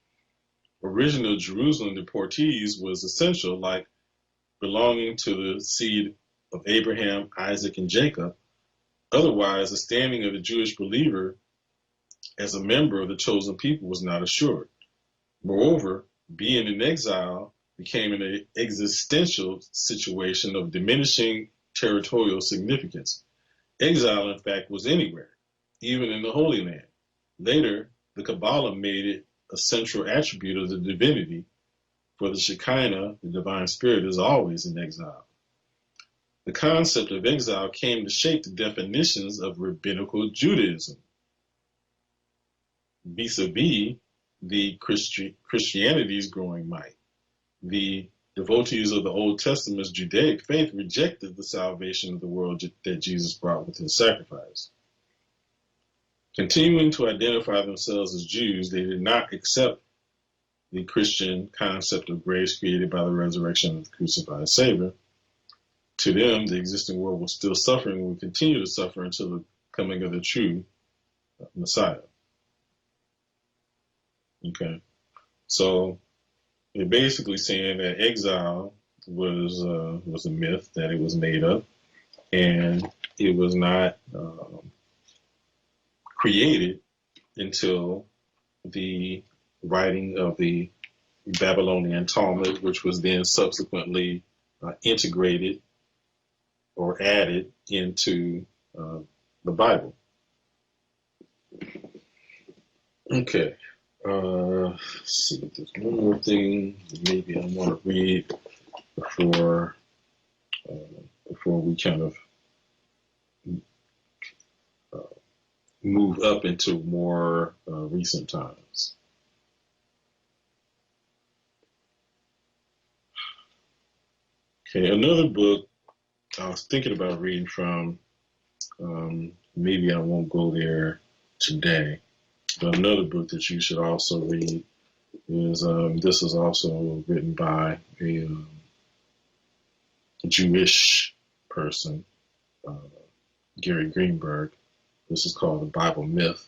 original Jerusalem deportees was essential, like belonging to the seed of Abraham, Isaac, and Jacob. Otherwise, the standing of the Jewish believer as a member of the chosen people was not assured. Moreover, being in exile became an existential situation of diminishing territorial significance. Exile, in fact, was anywhere, even in the Holy Land. Later, the Kabbalah made it a central attribute of the divinity, for the Shekinah, the divine spirit, is always in exile. The concept of exile came to shape the definitions of rabbinical Judaism, vis-a-vis the Christianity's growing might. The devotees of the Old Testament's Judaic faith rejected the salvation of the world that Jesus brought with his sacrifice. Continuing to identify themselves as Jews, they did not accept the Christian concept of grace created by the resurrection of the crucified Savior. To them, the existing world was still suffering and will continue to suffer until the coming of the true Messiah. Okay, so they're basically saying that exile was a myth, that it was made up, and it was not created until the writing of the Babylonian Talmud, which was then subsequently integrated or added into the Bible. Okay. Let's see, there's one more thing maybe I want to read before we kind of move up into more recent times. Okay, another book I was thinking about reading from, maybe I won't go there today, but another book that you should also read is, this is also written by a Jewish person, Gary Greenberg. This is called The Bible Myth.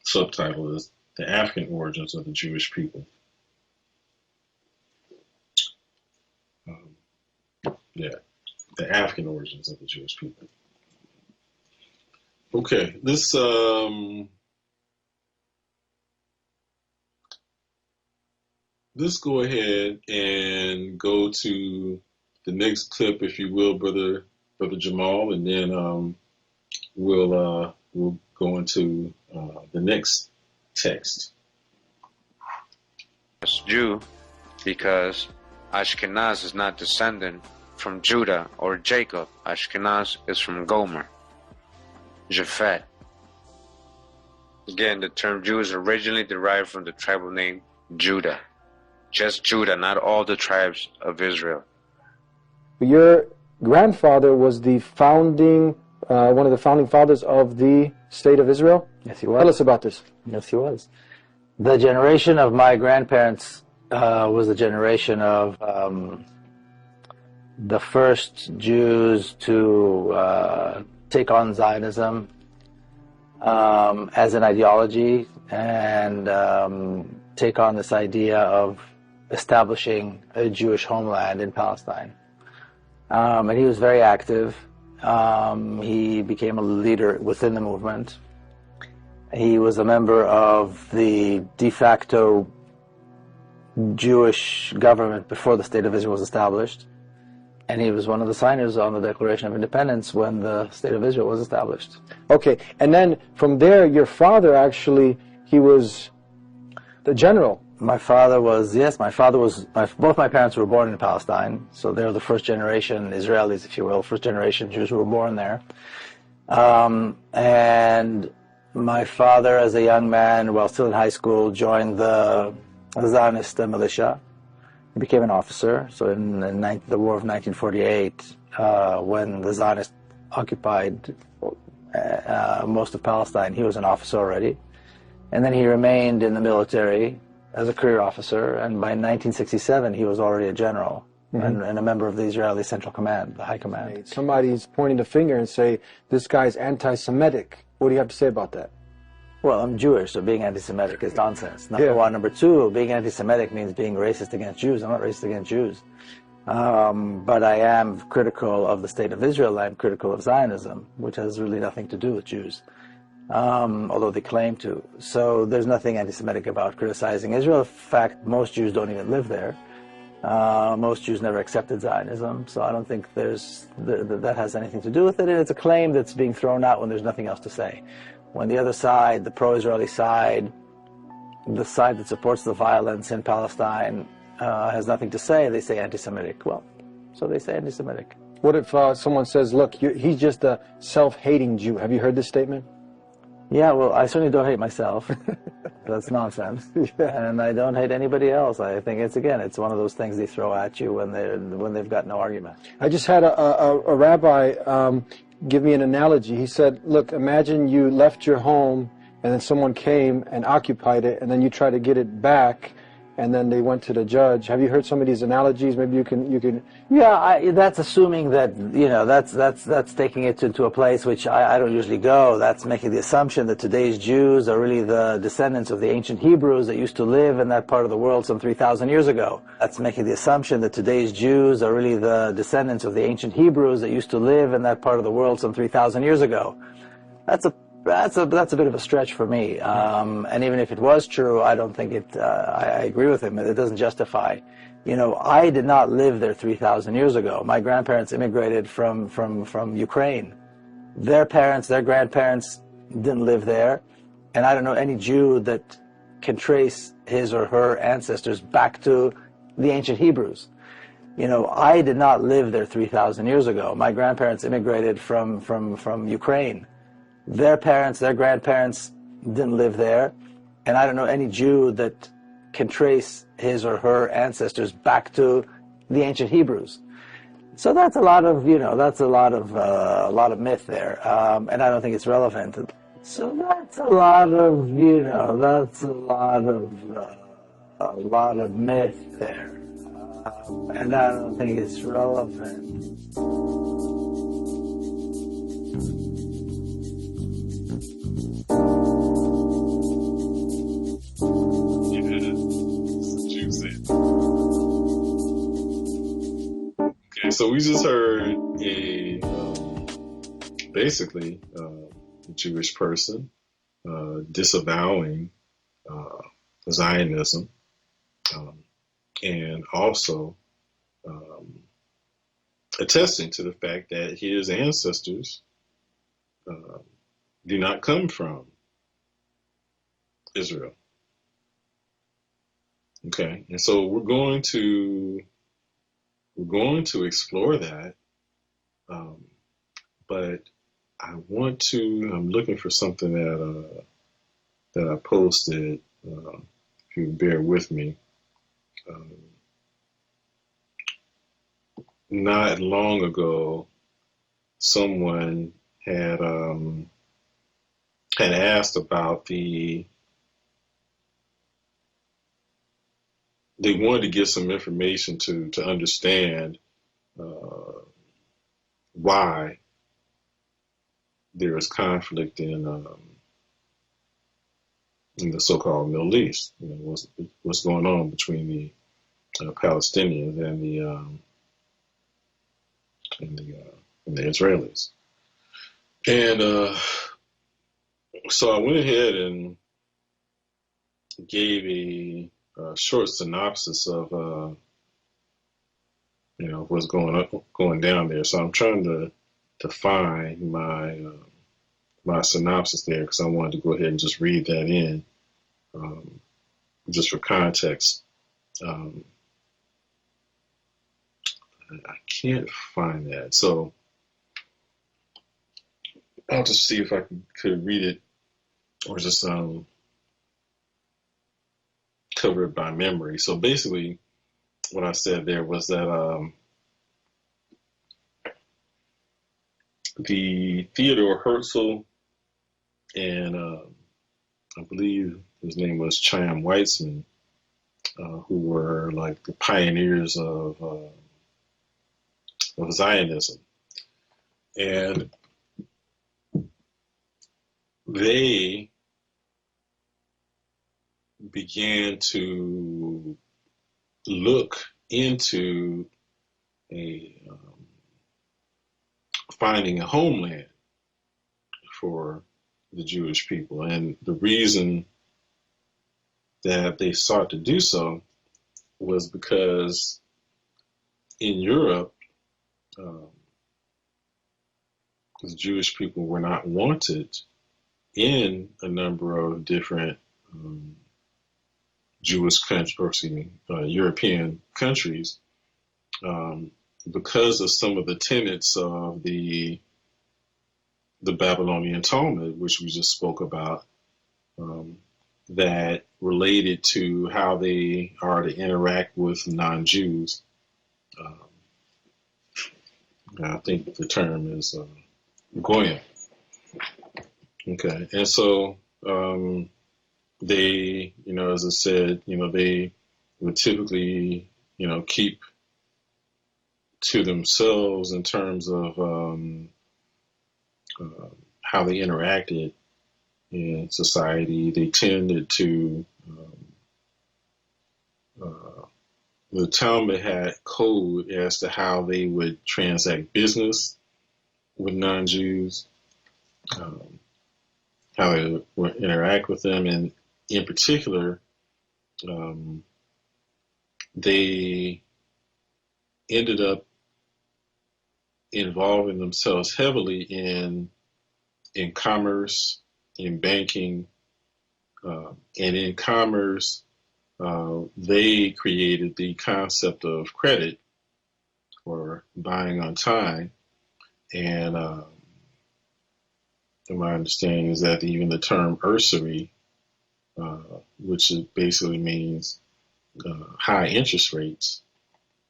Subtitle is The African Origins of the Jewish People. The African origins of the Jewish people. Okay, let's go ahead and go to the next clip, if you will, brother Jamal, and then we'll go into the next text. Jew, because Ashkenaz is not descendant from Judah or Jacob. Ashkenaz is from Gomer, Japhet. Again, the term Jew is originally derived from the tribal name Judah. Just Judah, not all the tribes of Israel. Your grandfather was the founding, one of the founding fathers of the state of Israel? Yes, he was. Tell us about this. Yes, he was. The generation of my grandparents was the generation of the first Jews to take on Zionism as an ideology and take on this idea of establishing a Jewish homeland in Palestine. And he was very active. He became a leader within the movement. He was a member of the de facto Jewish government before the State of Israel was established, and he was one of the signers on the Declaration of Independence when the State of Israel was established. Okay, and then from there, your father actually, he was the general. My father was, yes, both my parents were born in Palestine, so they're the first generation Israelis, if you will, first generation Jews who were born there. And my father, as a young man, while still in high school, joined the Zionist militia. He became an officer. So in the War of 1948, when the Zionists occupied most of Palestine, he was an officer already. And then he remained in the military as a career officer, and by 1967 he was already a general and a member of the Israeli Central Command, the High Command. Somebody's pointing the finger and say, this guy's anti-Semitic. What do you have to say about that? Well, I'm Jewish, so being anti-Semitic is nonsense. Number one. Number two, being anti-Semitic means being racist against Jews. I'm not racist against Jews. But I am critical of the State of Israel. I'm critical of Zionism, which has really nothing to do with Jews, although they claim to. So there's nothing anti-Semitic about criticizing Israel. In fact, most Jews don't even live there. Most Jews never accepted Zionism, so I don't think that has anything to do with it. And it's a claim that's being thrown out when there's nothing else to say. When the other side, the pro-Israeli side, the side that supports the violence in Palestine, has nothing to say, they say anti-Semitic. Well, so they say anti-Semitic. What if someone says, look, he's just a self-hating Jew? Have you heard this statement? Yeah, well, I certainly don't hate myself. That's nonsense. Yeah. And I don't hate anybody else. I think it's one of those things they throw at you when they've got no argument. I just had a rabbi give me an analogy. He said, look, imagine you left your home and then someone came and occupied it, and then you try to get it back, and then they went to the judge. Have you heard some of these analogies? Maybe you can. Yeah, that's assuming that, that's taking it to a place which I don't usually go. That's making the assumption that today's Jews are really the descendants of the ancient Hebrews that used to live in that part of the world some 3,000 years ago. That's making the assumption that today's Jews are really the descendants of the ancient Hebrews that used to live in that part of the world some 3,000 years ago. That's a bit of a stretch for me. And even if it was true, I don't think I agree with him. It doesn't justify. I did not live there 3,000 years ago. My grandparents immigrated from Ukraine. Their parents, their grandparents didn't live there. And I don't know any Jew that can trace his or her ancestors back to the ancient Hebrews. I did not live there 3,000 years ago. My grandparents immigrated from Ukraine. Their parents, their grandparents didn't live there, and I don't know any Jew that can trace his or her ancestors back to the ancient Hebrews. So that's a lot of myth there, and I don't think it's relevant. So that's a lot of myth there, and I don't think it's relevant. Okay, so we just heard basically a Jewish person disavowing Zionism, and also attesting to the fact that his ancestors do not come from Israel. Okay, and so we're going to explore that, but I'm looking for something that I posted. If you bear with me, not long ago, someone had asked about they wanted to get some information to understand why there is conflict in the so-called Middle East. What's going on between the Palestinians and the Israelis. And so I went ahead and gave short synopsis of what's going down there. So I'm trying to find my synopsis there because I wanted to go ahead and just read that in, just for context. I can't find that, so I'll just see if I could read it or just cover it by memory. So basically, what I said there was that the Theodore Herzl and I believe his name was Chaim Weizmann, who were like the pioneers of Zionism, and they began to look into finding a homeland for the Jewish people. And the reason that they sought to do so was because in Europe, the Jewish people were not wanted in a number of different Jewish countries, or excuse me, European countries, because of some of the tenets of the Babylonian Talmud, which we just spoke about, that related to how they are to interact with non-Jews. I think the term is Goyim. Okay, and so they, as I said, they would typically, keep to themselves in terms of how they interacted in society. They tended to, the Talmud had code as to how they would transact business with non-Jews, how they would interact with them, and in particular, they ended up involving themselves heavily in commerce, in banking, and in commerce, they created the concept of credit, or buying on time. And my understanding is that even the term usury, which basically means high interest rates,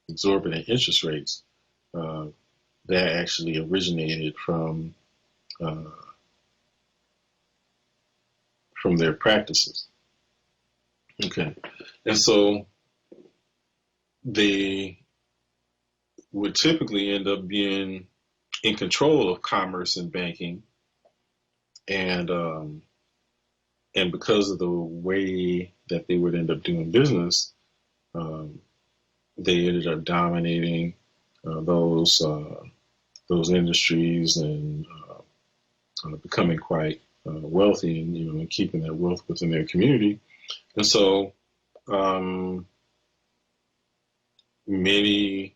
exorbitant interest rates, that actually originated from their practices. Okay, and so they would typically end up being in control of commerce and banking, and because of the way that they would end up doing business, they ended up dominating those industries and becoming quite wealthy, and keeping that wealth within their community. And so many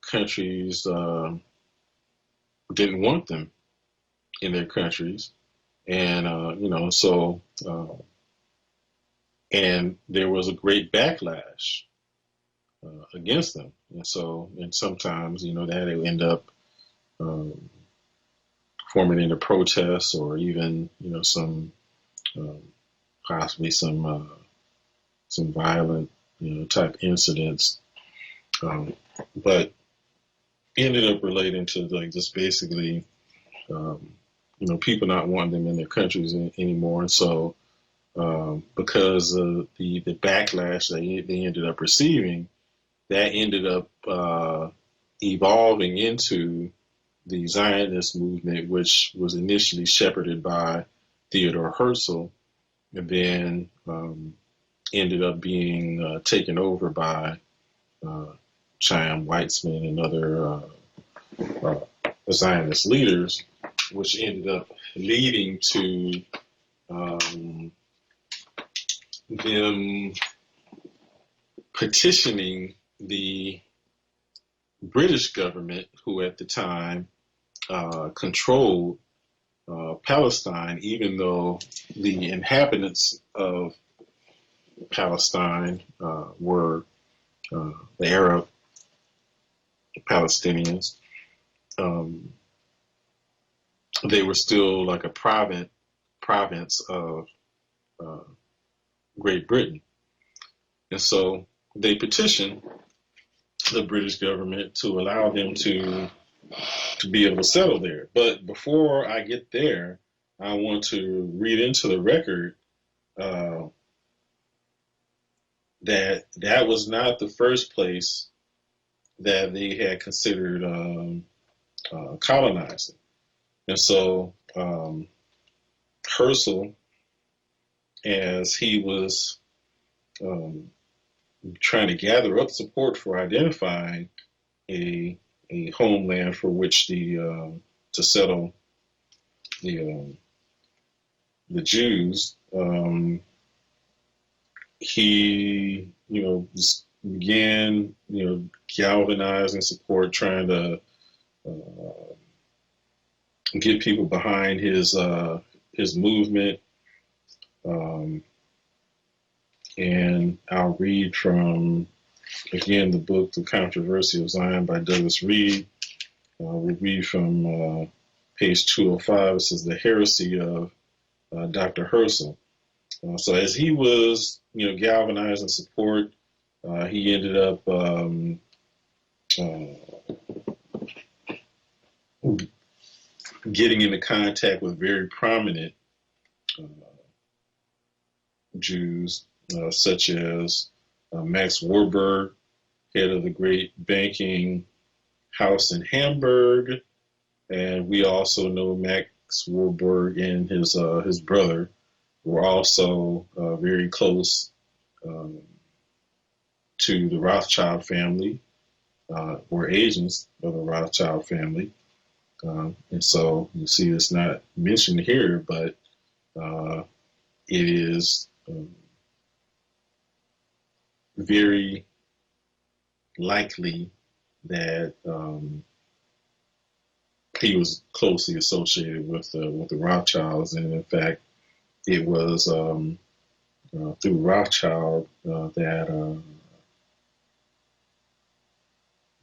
countries didn't want them in their countries, and and there was a great backlash against them, and sometimes that would end up forming into protests, or even some possibly some violent type incidents, but ended up relating to like just basically people not wanting them in their countries anymore. And so because of the backlash they ended up receiving, that ended up evolving into the Zionist movement, which was initially shepherded by Theodore Herzl, and then ended up being taken over by Chaim Weizmann and other Zionist leaders, which ended up leading to them petitioning the British government, who at the time controlled Palestine, even though the inhabitants of Palestine were the Arab Palestinians. They were still like a province of Great Britain. And so they petitioned the British government to allow them to be able to settle there. But before I get there, I want to read into the record that was not the first place that they had considered colonizing. And so Herschel, as he was trying to gather up support for identifying a homeland for which to settle the Jews, he began galvanizing support, trying to get people behind his movement. And I'll read from, again, the book, The Controversy of Zion by Douglas Reed. We'll read from page 205. It says, The Heresy of Dr. Herschel. So as he was, galvanizing support, he ended up getting into contact with very prominent Jews, such as Max Warburg, head of the great banking house in Hamburg, and we also know Max Warburg and his brother were also very close to the Rothschild family, were agents of the Rothschild family. And so you see it's not mentioned here, but it is very likely that he was closely associated with the Rothschilds, and in fact, it was through Rothschild that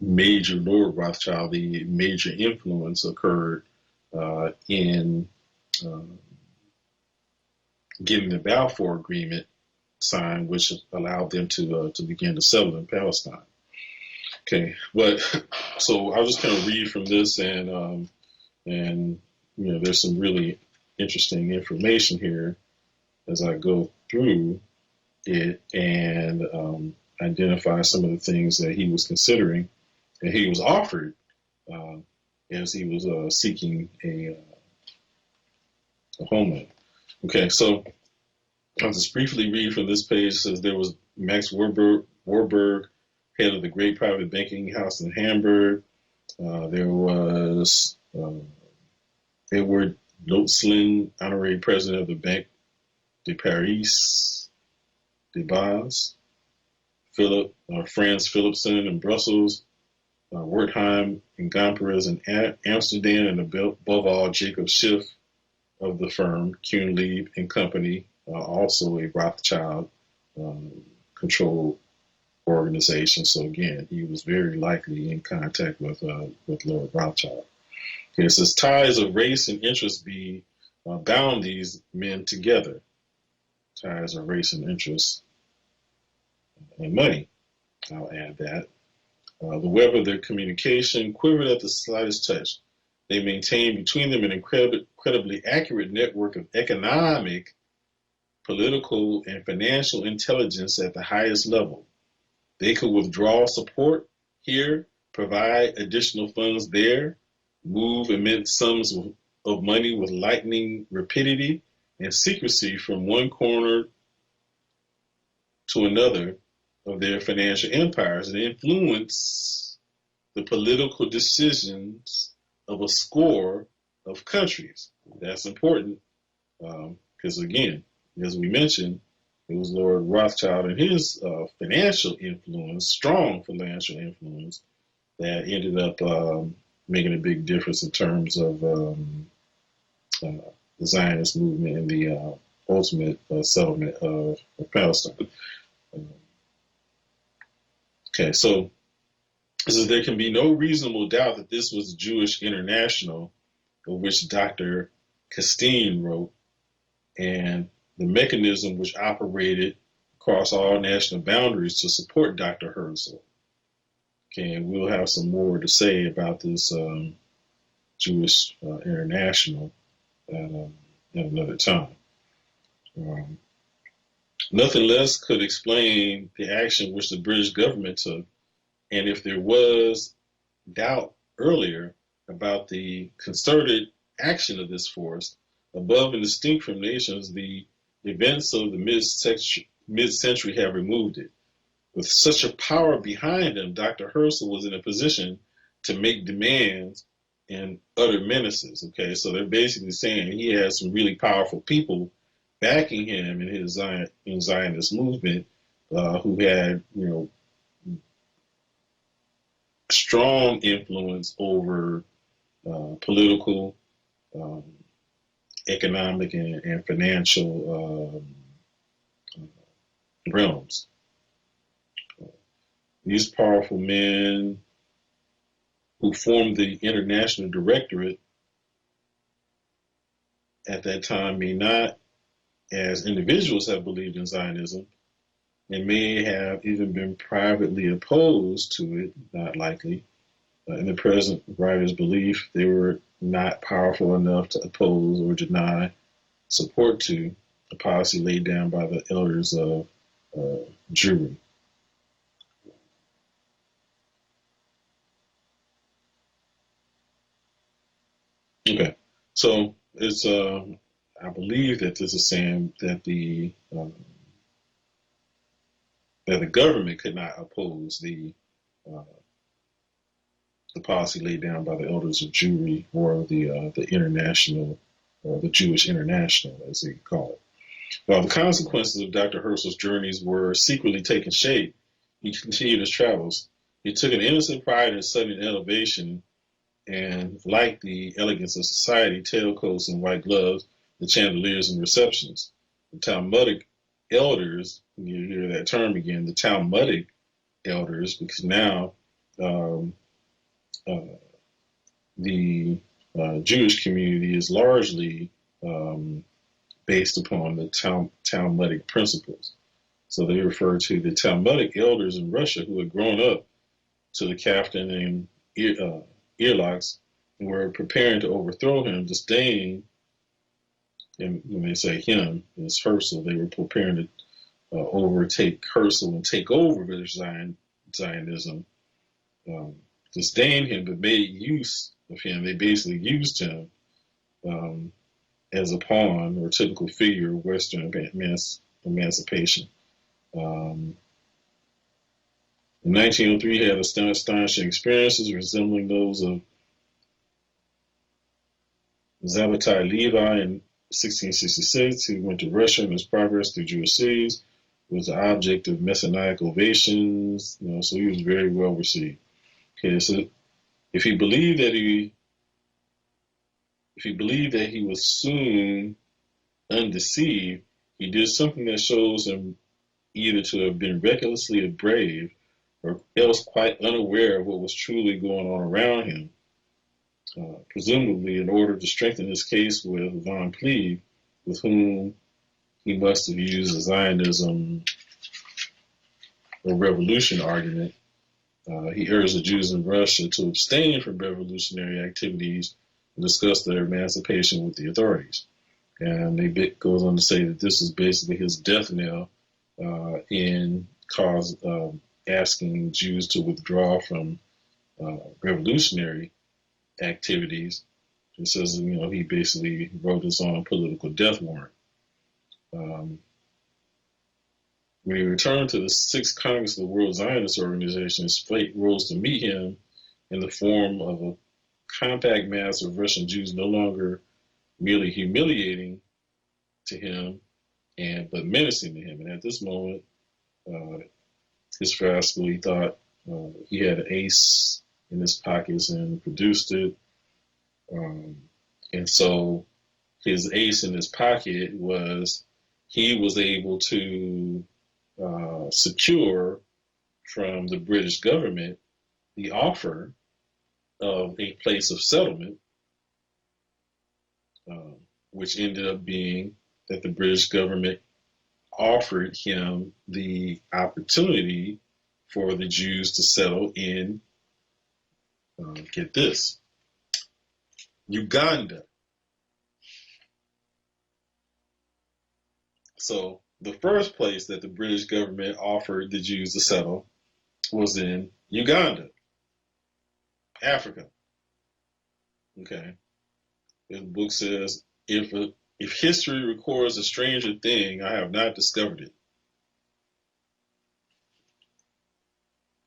Major Lord Rothschild, the major influence occurred in getting the Balfour Agreement signed, which allowed them to begin to settle in Palestine. Okay, but so I'll just kind of read from this, and there's some really interesting information here as I go through it and identify some of the things that he was considering and he was offered as he was seeking a homeland. Okay, so I'll just briefly read from this page. It says there was Max Warburg, head of the great private banking house in Hamburg. There was Edward Notzlin, honorary president of the Banque de Paris, de Base, Franz Philipson in Brussels, Wertheim and Gomperez in Amsterdam, and above all, Jacob Schiff of the firm, Kuhn, Lieb and Company, also a Rothschild controlled organization. So again, he was very likely in contact with Lord Rothschild. Okay, it says ties of race and interest bound these men together. Ties of race and interest and money. I'll add that. The web of their communication quivered at the slightest touch. They maintained between them an incredibly accurate network of economic, political, and financial intelligence at the highest level. They could withdraw support here, provide additional funds there, move immense sums of money with lightning rapidity and secrecy from one corner to another of their financial empires and influence the political decisions of a score of countries. That's important because, again, as we mentioned, It was Lord Rothschild and his financial influence, strong financial influence, that ended up making a big difference in terms of the Zionist movement and the ultimate settlement of Palestine. Okay, so there can be no reasonable doubt that this was the Jewish International, of which Dr. Castine wrote, and the mechanism which operated across all national boundaries to support Dr. Herzl. Okay, and we'll have some more to say about this Jewish International at another time. Nothing less could explain the action which the British government took, and if there was doubt earlier about the concerted action of this force, above and distinct from nations, the events of the mid-century have removed it. With such a power behind him, Dr. Herzl was in a position to make demands and utter menaces. Okay, so they're basically saying he has some really powerful people backing him in his Zionist movement, who had, strong influence over political, economic, and financial realms. These powerful men who formed the International Directorate at that time may not, as individuals, have believed in Zionism and may have even been privately opposed to it, not likely. In the present writer's belief, they were not powerful enough to oppose or deny support to the policy laid down by the elders of Jewry. Okay, so it's I believe that this is saying that the government could not oppose the policy laid down by the elders of Jewry, or the international, or the Jewish International, as they call it. While the consequences of Dr. Herzl's journeys were secretly taking shape, he continued his travels. He took an innocent pride in sudden elevation, and liked the elegance of society, tailcoats and white gloves, the chandeliers and receptions. The Talmudic elders, you hear that term again, the Talmudic elders, because now the Jewish community is largely based upon the Talmudic principles. So they refer to the Talmudic elders in Russia who had grown up to the captain and earlocks and were preparing to overthrow him, disdain, and when they say him, it's Herzl, they were preparing to overtake Herzl and take over British Zionism, disdained him, but made use of him. They basically used him as a pawn or typical figure of Western emancipation. In 1903, he had astonishing experiences resembling those of Zabbatai Levi in 1666. He went to Russia, and his progress through Jewish cities was the object of messianic ovations. So he was very well received. Okay, so if he believed that he was soon undeceived, he did something that shows him either to have been recklessly brave or else quite unaware of what was truly going on around him. Presumably in order to strengthen his case with Von Cleve, with whom he must have used a Zionism or revolution argument. He urged the Jews in Russia to abstain from revolutionary activities and discuss their emancipation with the authorities. And he goes on to say that this is basically his death knell in asking Jews to withdraw from revolutionary activities. It says, he basically wrote his own political death warrant. When he returned to the Sixth Congress of the World Zionist Organization, his fate rose to meet him in the form of a compact mass of Russian Jews, no longer merely humiliating to him but menacing to him. And at this moment, his rascal, he thought he had an ace in his pockets and produced it. Um, and so his ace in his pocket was he was able to secure from the British government the offer of a place of settlement, um, which ended up being that the British government offered him the opportunity for the Jews to settle in, get this, Uganda. So the first place that the British government offered the Jews to settle was in Uganda, Africa. Okay. The book says, if history records a stranger thing, I have not discovered it.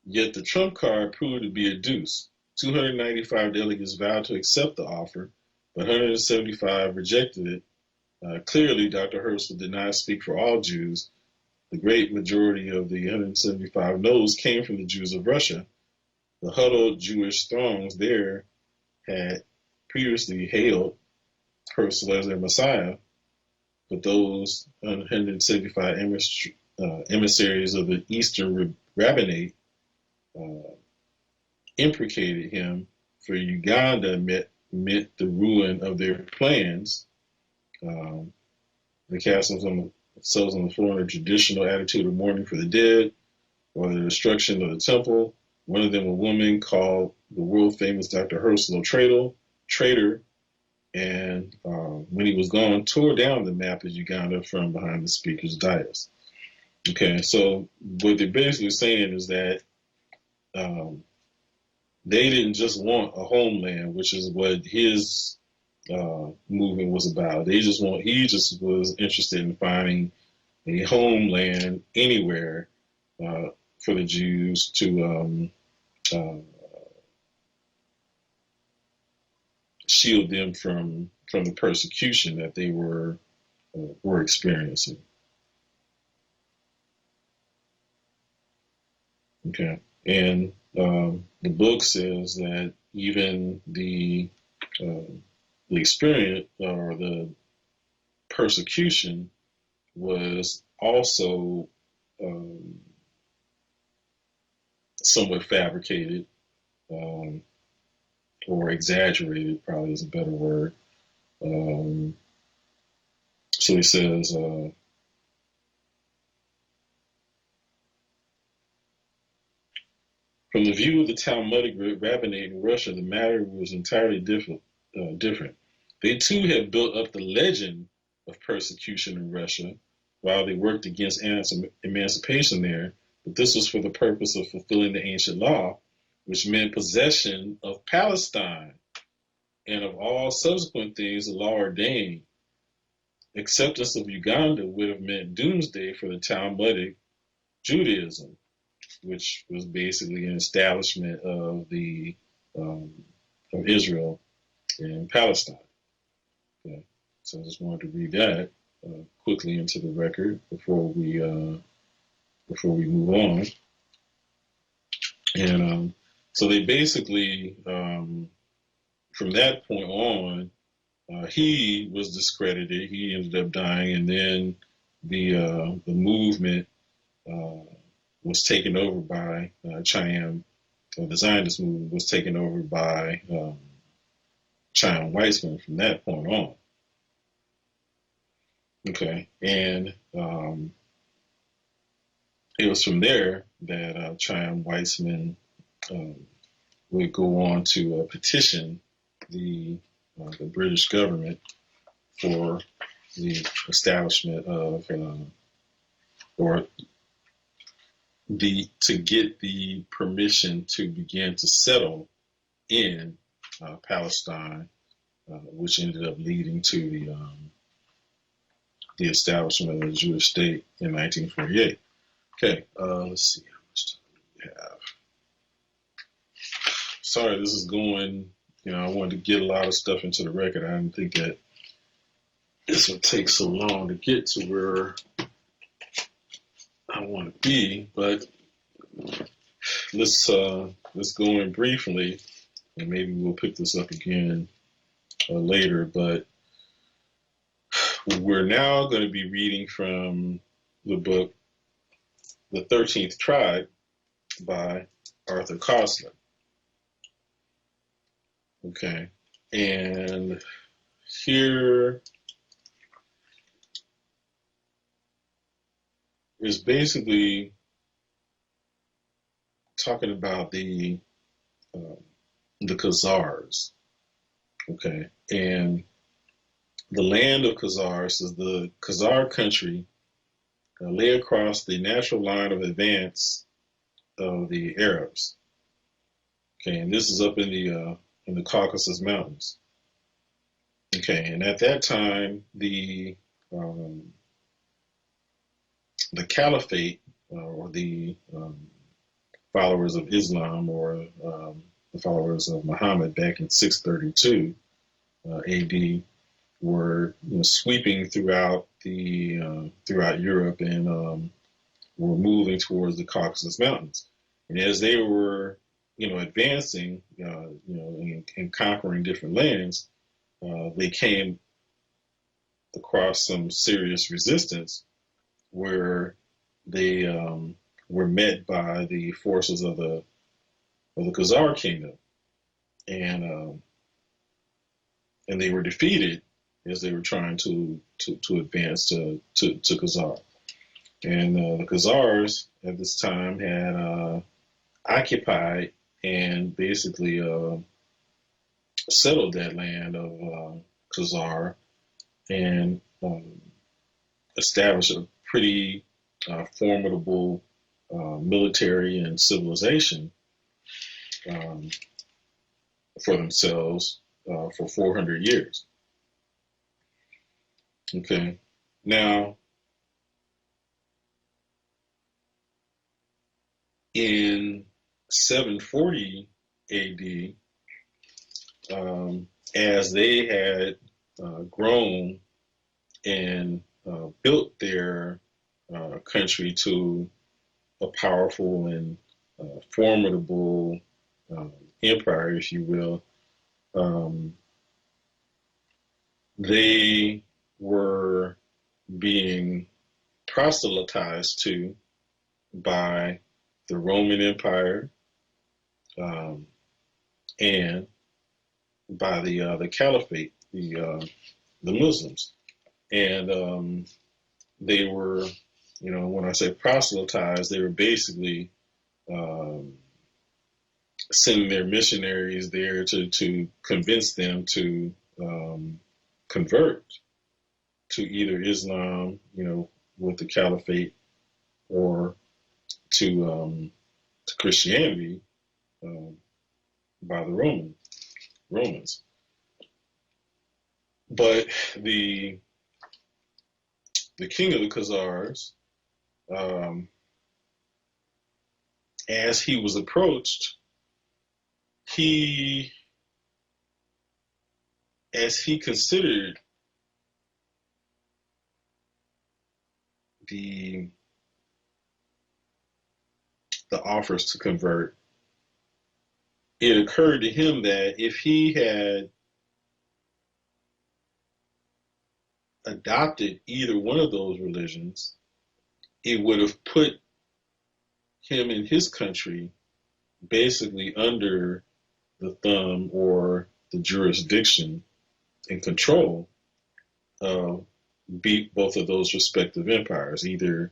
Yet the trump card proved to be a deuce. 295 delegates vowed to accept the offer, but 175 rejected it. Clearly, Dr. Herzl did not speak for all Jews. The great majority of the 175 no's came from the Jews of Russia. The huddled Jewish throngs there had previously hailed Herzl as their Messiah, but those 175 emissaries of the Eastern Rabbinate imprecated him, for Uganda meant the ruin of their plans. They cast themselves on the floor in a traditional attitude of mourning for the dead, or the destruction of the temple. One of them, a woman, called the world-famous Dr. Herzl a traitor, and when he was gone, tore down the map of Uganda from behind the speaker's dais. Okay, so what they're basically saying is that they didn't just want a homeland, which is what his movement was about. He just was interested in finding a homeland anywhere for the Jews to shield them from the persecution that they were experiencing. Okay, and the book says that even the experience or the persecution was also somewhat fabricated or exaggerated, probably is a better word. So he says, from the view of the Talmudic rabbinate in Russia, the matter was entirely different. They too had built up the legend of persecution in Russia while they worked against emancipation there, but this was for the purpose of fulfilling the ancient law, which meant possession of Palestine and of all subsequent things the law ordained. Acceptance of Uganda would have meant doomsday for the Talmudic Judaism, which was basically an establishment of of Israel in Palestine. Okay. So I just wanted to read that quickly into the record before we move on. And so they basically, from that point on, he was discredited. He ended up dying, and then the movement was taken over by Chaim. The Zionist movement was taken over by Chaim Weizmann from that point on. Okay, and it was from there that Chaim Weizmann would go on to petition the British government for the establishment of to get the permission to begin to settle in Palestine, which ended up leading to the establishment of the Jewish state in 1948. Okay, let's see how much time we have. Sorry, this is going. I wanted to get a lot of stuff into the record. I didn't think that this will take so long to get to where I want to be, but let's go in briefly, and maybe we'll pick this up again later. But we're now going to be reading from the book The 13th Tribe by Arthur Koestler. Okay, and here is basically talking about the Khazars. Okay, and the land of Khazars is the Khazar country lay across the natural line of advance of the Arabs. Okay, and this is up in the Caucasus Mountains. Okay, and at that time, the Caliphate or the followers of Islam or the followers of Muhammad back in 632 AD were sweeping throughout throughout Europe and were moving towards the Caucasus Mountains. And as they were advancing and conquering different lands, they came across some serious resistance where they were met by the forces of the Khazar kingdom, and they were defeated as they were trying to advance to Khazar. And the Khazars at this time had occupied and basically settled that land of Khazar and established a pretty formidable military and civilization for themselves for 400 years. Okay, now in 740 AD, as they had grown and built their country to a powerful and formidable empire, if you will, they were being proselytized to by the Roman Empire and by the Caliphate, the Muslims, and they were, when I say proselytized, they were basically sending their missionaries there to convince them to convert to either Islam, with the Caliphate, or to Christianity by the Romans. But the king of the Khazars, as he was approached, as he considered the offers to convert, it occurred to him that if he had adopted either one of those religions, it would have put him and his country basically under the thumb or the jurisdiction and control of both of those respective empires, either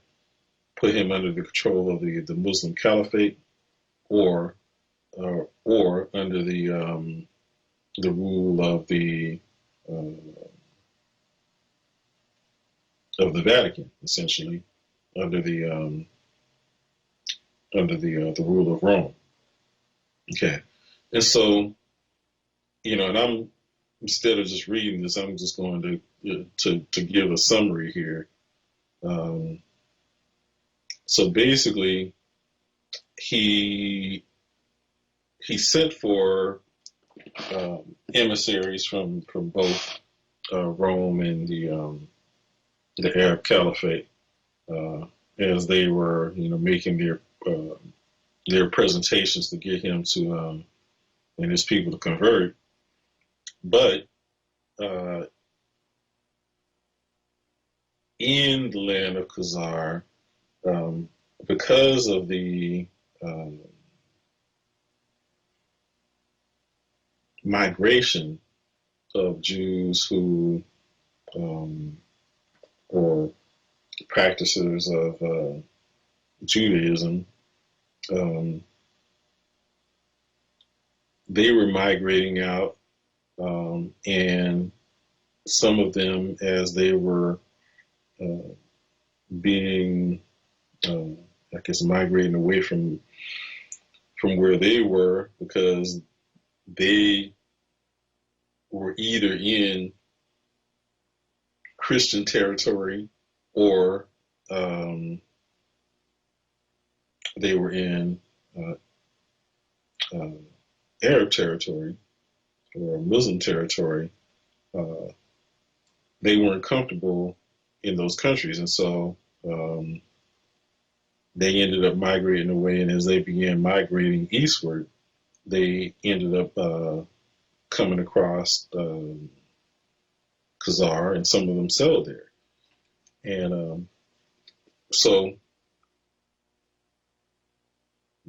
put him under the control of the Muslim Caliphate or under the rule of the Vatican, essentially, under the rule of Rome. Okay, and so and I'm, instead of just reading this, I'm just going to give a summary here. So basically, he sent for emissaries from both Rome and the Arab Caliphate as they were, making their presentations to get him to and his people to convert. But in the land of Khazar, because of the migration of Jews who or practices of Judaism, they were migrating out, and some of them, as they were being, I guess, migrating away from where they were, because they were either in Christian territory or they were in Arab territory or Muslim territory. They weren't comfortable in those countries, and so they ended up migrating away. And as they began migrating eastward, they ended up coming across Khazar, and some of them settled there. And so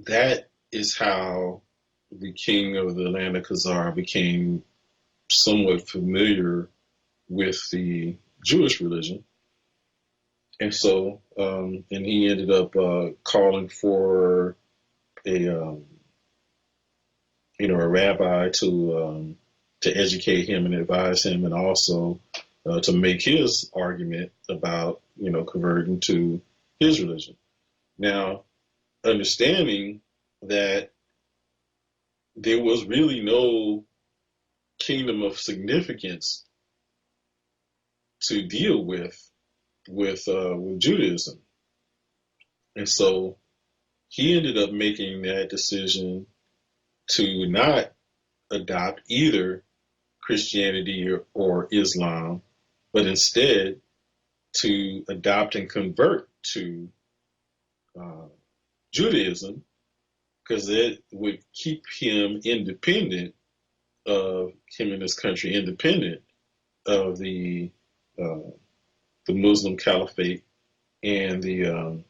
that is how the king of the land of Khazar became somewhat familiar with the Jewish religion. And so, and he ended up calling for a rabbi to educate him and advise him, and also to make his argument about converting to his religion. Now, understanding that there was really no kingdom of significance to deal with Judaism, and so he ended up making that decision to not adopt either Christianity or Islam, but instead to adopt and convert to Judaism, because it would keep him independent of him and his country, independent of the Muslim Caliphate and the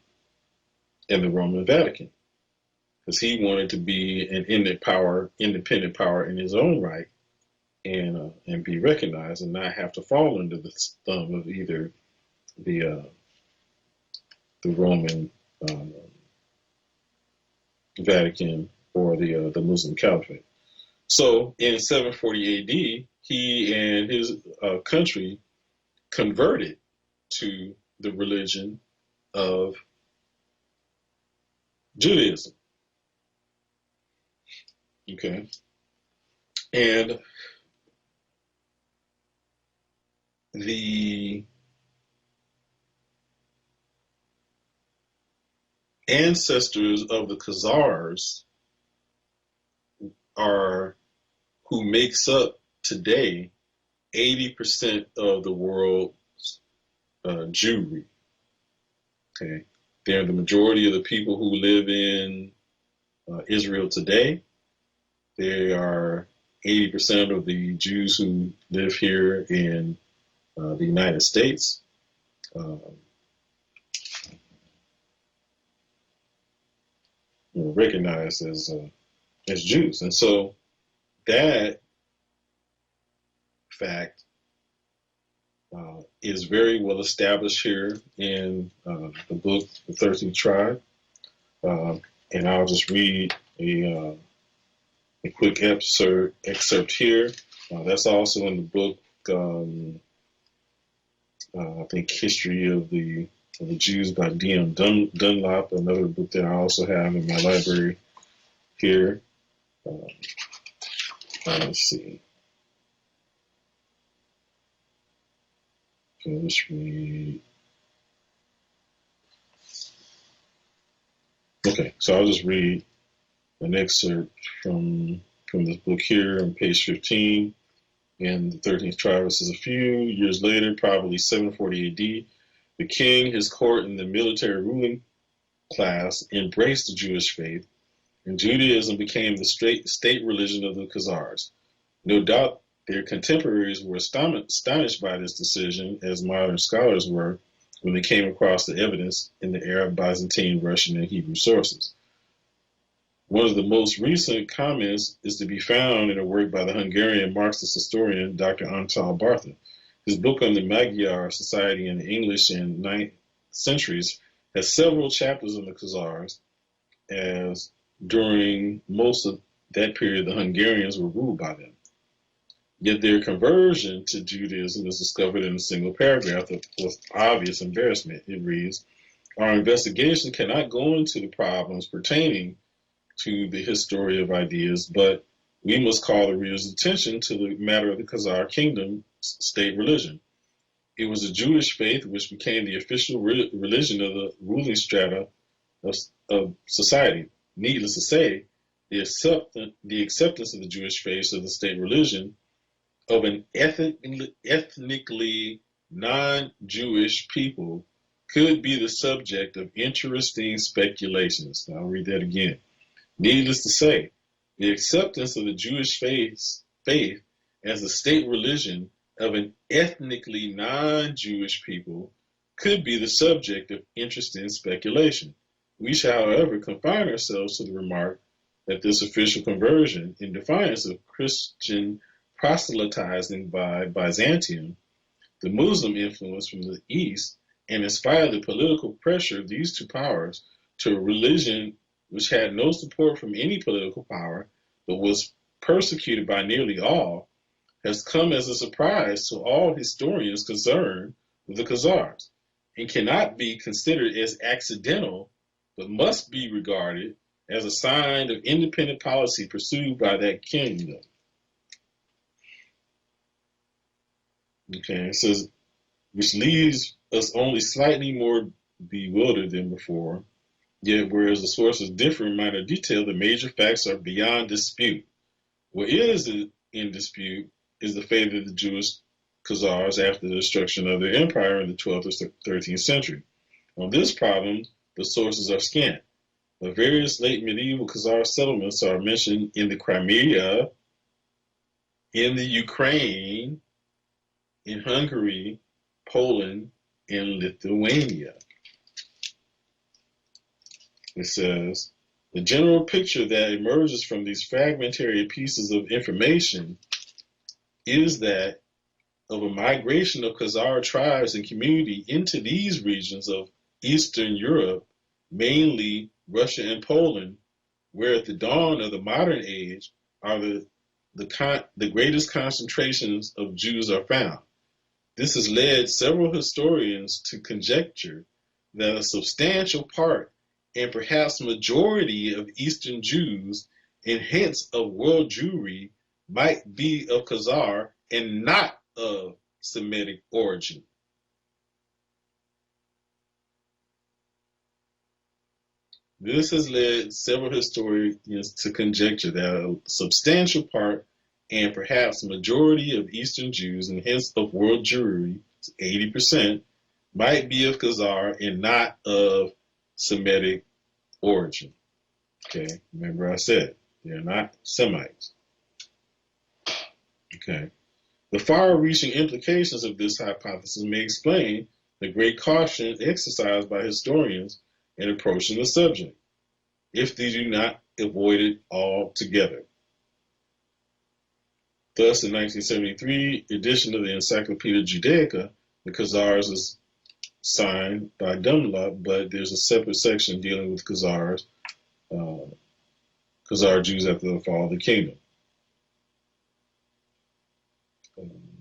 Roman Vatican, because he wanted to be an independent power in his own right, and be recognized and not have to fall under the thumb of either the Roman Vatican or the Muslim Caliphate. So in 740 AD, he and his country converted to the religion of Judaism. Okay. And the ancestors of the Khazars are who makes up today 80% of the world's Jewry. Okay, they're the majority of the people who live in Israel today. They are 80% of the Jews who live here in the United States. Recognized as Jews, and so that fact is very well established here in the book, The 13th Tribe. And I'll just read a quick excerpt here. That's also in the book, I think, History of the Jews by D.M. Dunlop, another book that I also have in my library here. Let's see. Okay, let's read. Okay, so I'll just read an excerpt from this book here on page 15. in the 13th tribe. It says a few years later, probably 740 AD, the king, his court, and the military ruling class embraced the Jewish faith, and Judaism became the state religion of the Khazars. No doubt their contemporaries were astonished by this decision, as modern scholars were, when they came across the evidence in the Arab, Byzantine, Russian, and Hebrew sources. One of the most recent comments is to be found in a work by the Hungarian Marxist historian Dr. Antal Bartha. His book on the Magyar society in the English and 9th centuries has several chapters on the Khazars, as during most of that period the Hungarians were ruled by them. Yet their conversion to Judaism is discovered in a single paragraph with obvious embarrassment. It reads, "Our investigation cannot go into the problems pertaining to the history of ideas, but we must call the reader's attention to the matter of the Khazar kingdom state religion. It was the Jewish faith which became the official religion of the ruling strata of society. Needless to say, the acceptance of the Jewish faith as the state religion of an ethnically non-Jewish people could be the subject of interesting speculations." I'll read that again. Needless to say, the acceptance of the Jewish faith as the state religion of an ethnically non-Jewish people could be the subject of interesting speculation. We shall, however, confine ourselves to the remark that this official conversion, in defiance of Christian proselytizing by Byzantium, the Muslim influence from the East, and in spite of the political pressure of these two powers to a religion which had no support from any political power, but was persecuted by nearly all, has come as a surprise to all historians concerned with the Khazars, and cannot be considered as accidental, but must be regarded as a sign of independent policy pursued by that kingdom. Okay, it says, which leaves us only slightly more bewildered than before. Yet, whereas the sources differ in minor detail, the major facts are beyond dispute. What is in dispute is the fate of the Jewish Khazars after the destruction of their empire in the 12th or 13th century. On this problem, the sources are scant. The various late medieval Khazar settlements are mentioned in the Crimea, in the Ukraine, in Hungary, Poland, and Lithuania. It says, the general picture that emerges from these fragmentary pieces of information is that of a migration of Khazar tribes and community into these regions of Eastern Europe, mainly Russia and Poland, where at the dawn of the modern age are the greatest concentrations of Jews are found. This has led several historians to conjecture that a substantial part and perhaps majority of Eastern Jews, and hence of world Jewry, might be of Khazar and not of Semitic origin. This has led several historians to conjecture that a substantial part and perhaps majority of Eastern Jews, and hence of world Jewry, 80%, might be of Khazar and not of Semitic origin. Okay, remember I said they're not Semites. Okay, the far-reaching implications of this hypothesis may explain the great caution exercised by historians in approaching the subject, if they do not avoid it altogether. Thus, in 1973 edition of the Encyclopedia Judaica, the Khazars is signed by Dunlop, but there's a separate section dealing with Khazar Jews after the fall of the kingdom.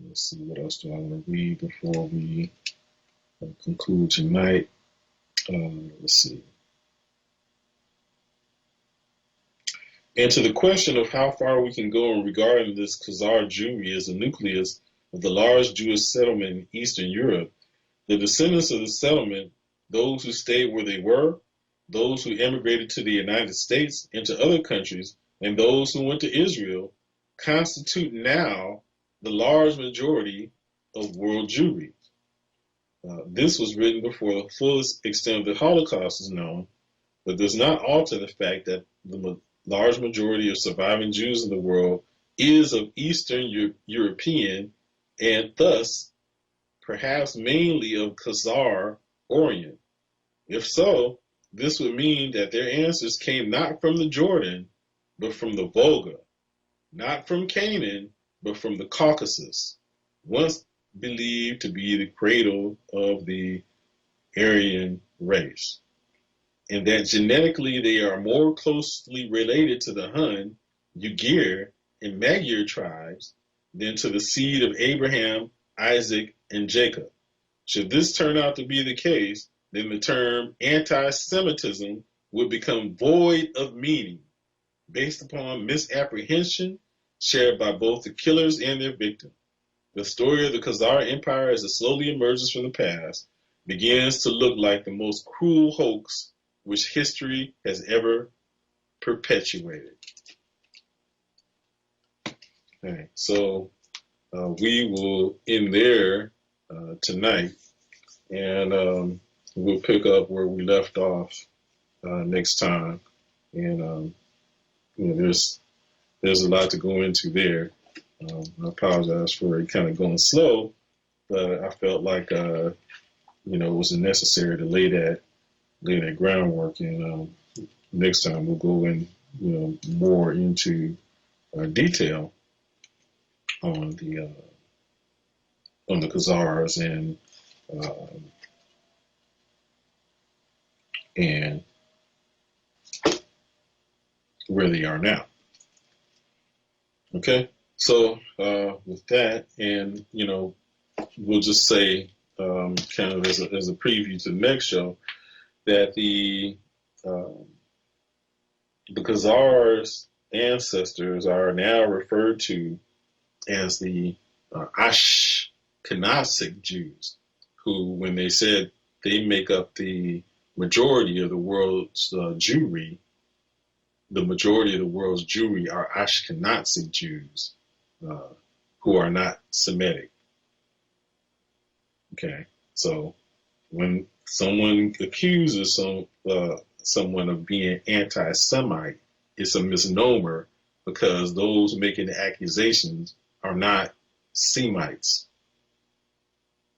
Let's see, what else do I want to read before we conclude tonight? Let's see. And to the question of how far we can go in regarding this Khazar Jewry as a nucleus of the large Jewish settlement in Eastern Europe, the descendants of the settlement, those who stayed where they were, those who emigrated to the United States and to other countries, and those who went to Israel, constitute now the large majority of world Jewry. This was written before the fullest extent of the Holocaust is known, but does not alter the fact that the large majority of surviving Jews in the world is of Eastern European and thus perhaps mainly of Khazar origin. If so, this would mean that their ancestors came not from the Jordan, but from the Volga, not from Canaan, but from the Caucasus, once believed to be the cradle of the Aryan race, and that genetically they are more closely related to the Hun, Ugair, and Magyar tribes than to the seed of Abraham, Isaac, and Jacob. Should this turn out to be the case, then the term anti-Semitism would become void of meaning based upon misapprehension shared by both the killers and their victim. The story of the Khazar Empire as it slowly emerges from the past begins to look like the most cruel hoax which history has ever perpetuated. Okay, so we will end there tonight, and we'll pick up where we left off next time. And there's a lot to go into there. I apologize for it kind of going slow, but I felt like it was necessary to lay that groundwork. And next time we'll go in more into detail on the Khazars and where they are now. Okay, so with that, and we'll just say kind of as a preview to the next show that the Khazars' ancestors are now referred to as the Ashkenazic Jews, who, when they said they make up the majority of the world's Jewry, the majority of the world's Jewry are Ashkenazic Jews who are not Semitic. Okay, so when someone accuses someone of being anti-Semite, it's a misnomer because those making the accusations are not Semites.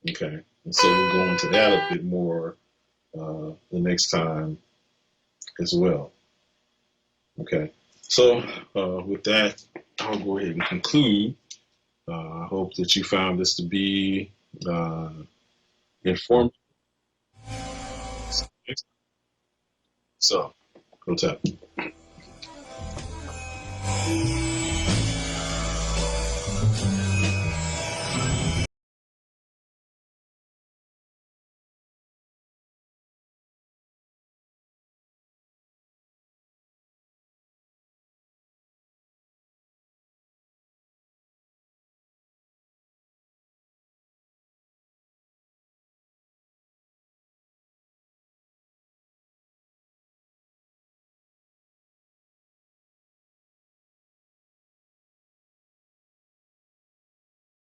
Okay, and so we'll go into that a bit more the next time as well. Okay, so with that, I'll go ahead and conclude. I hope that you found this to be informative. So, go tap.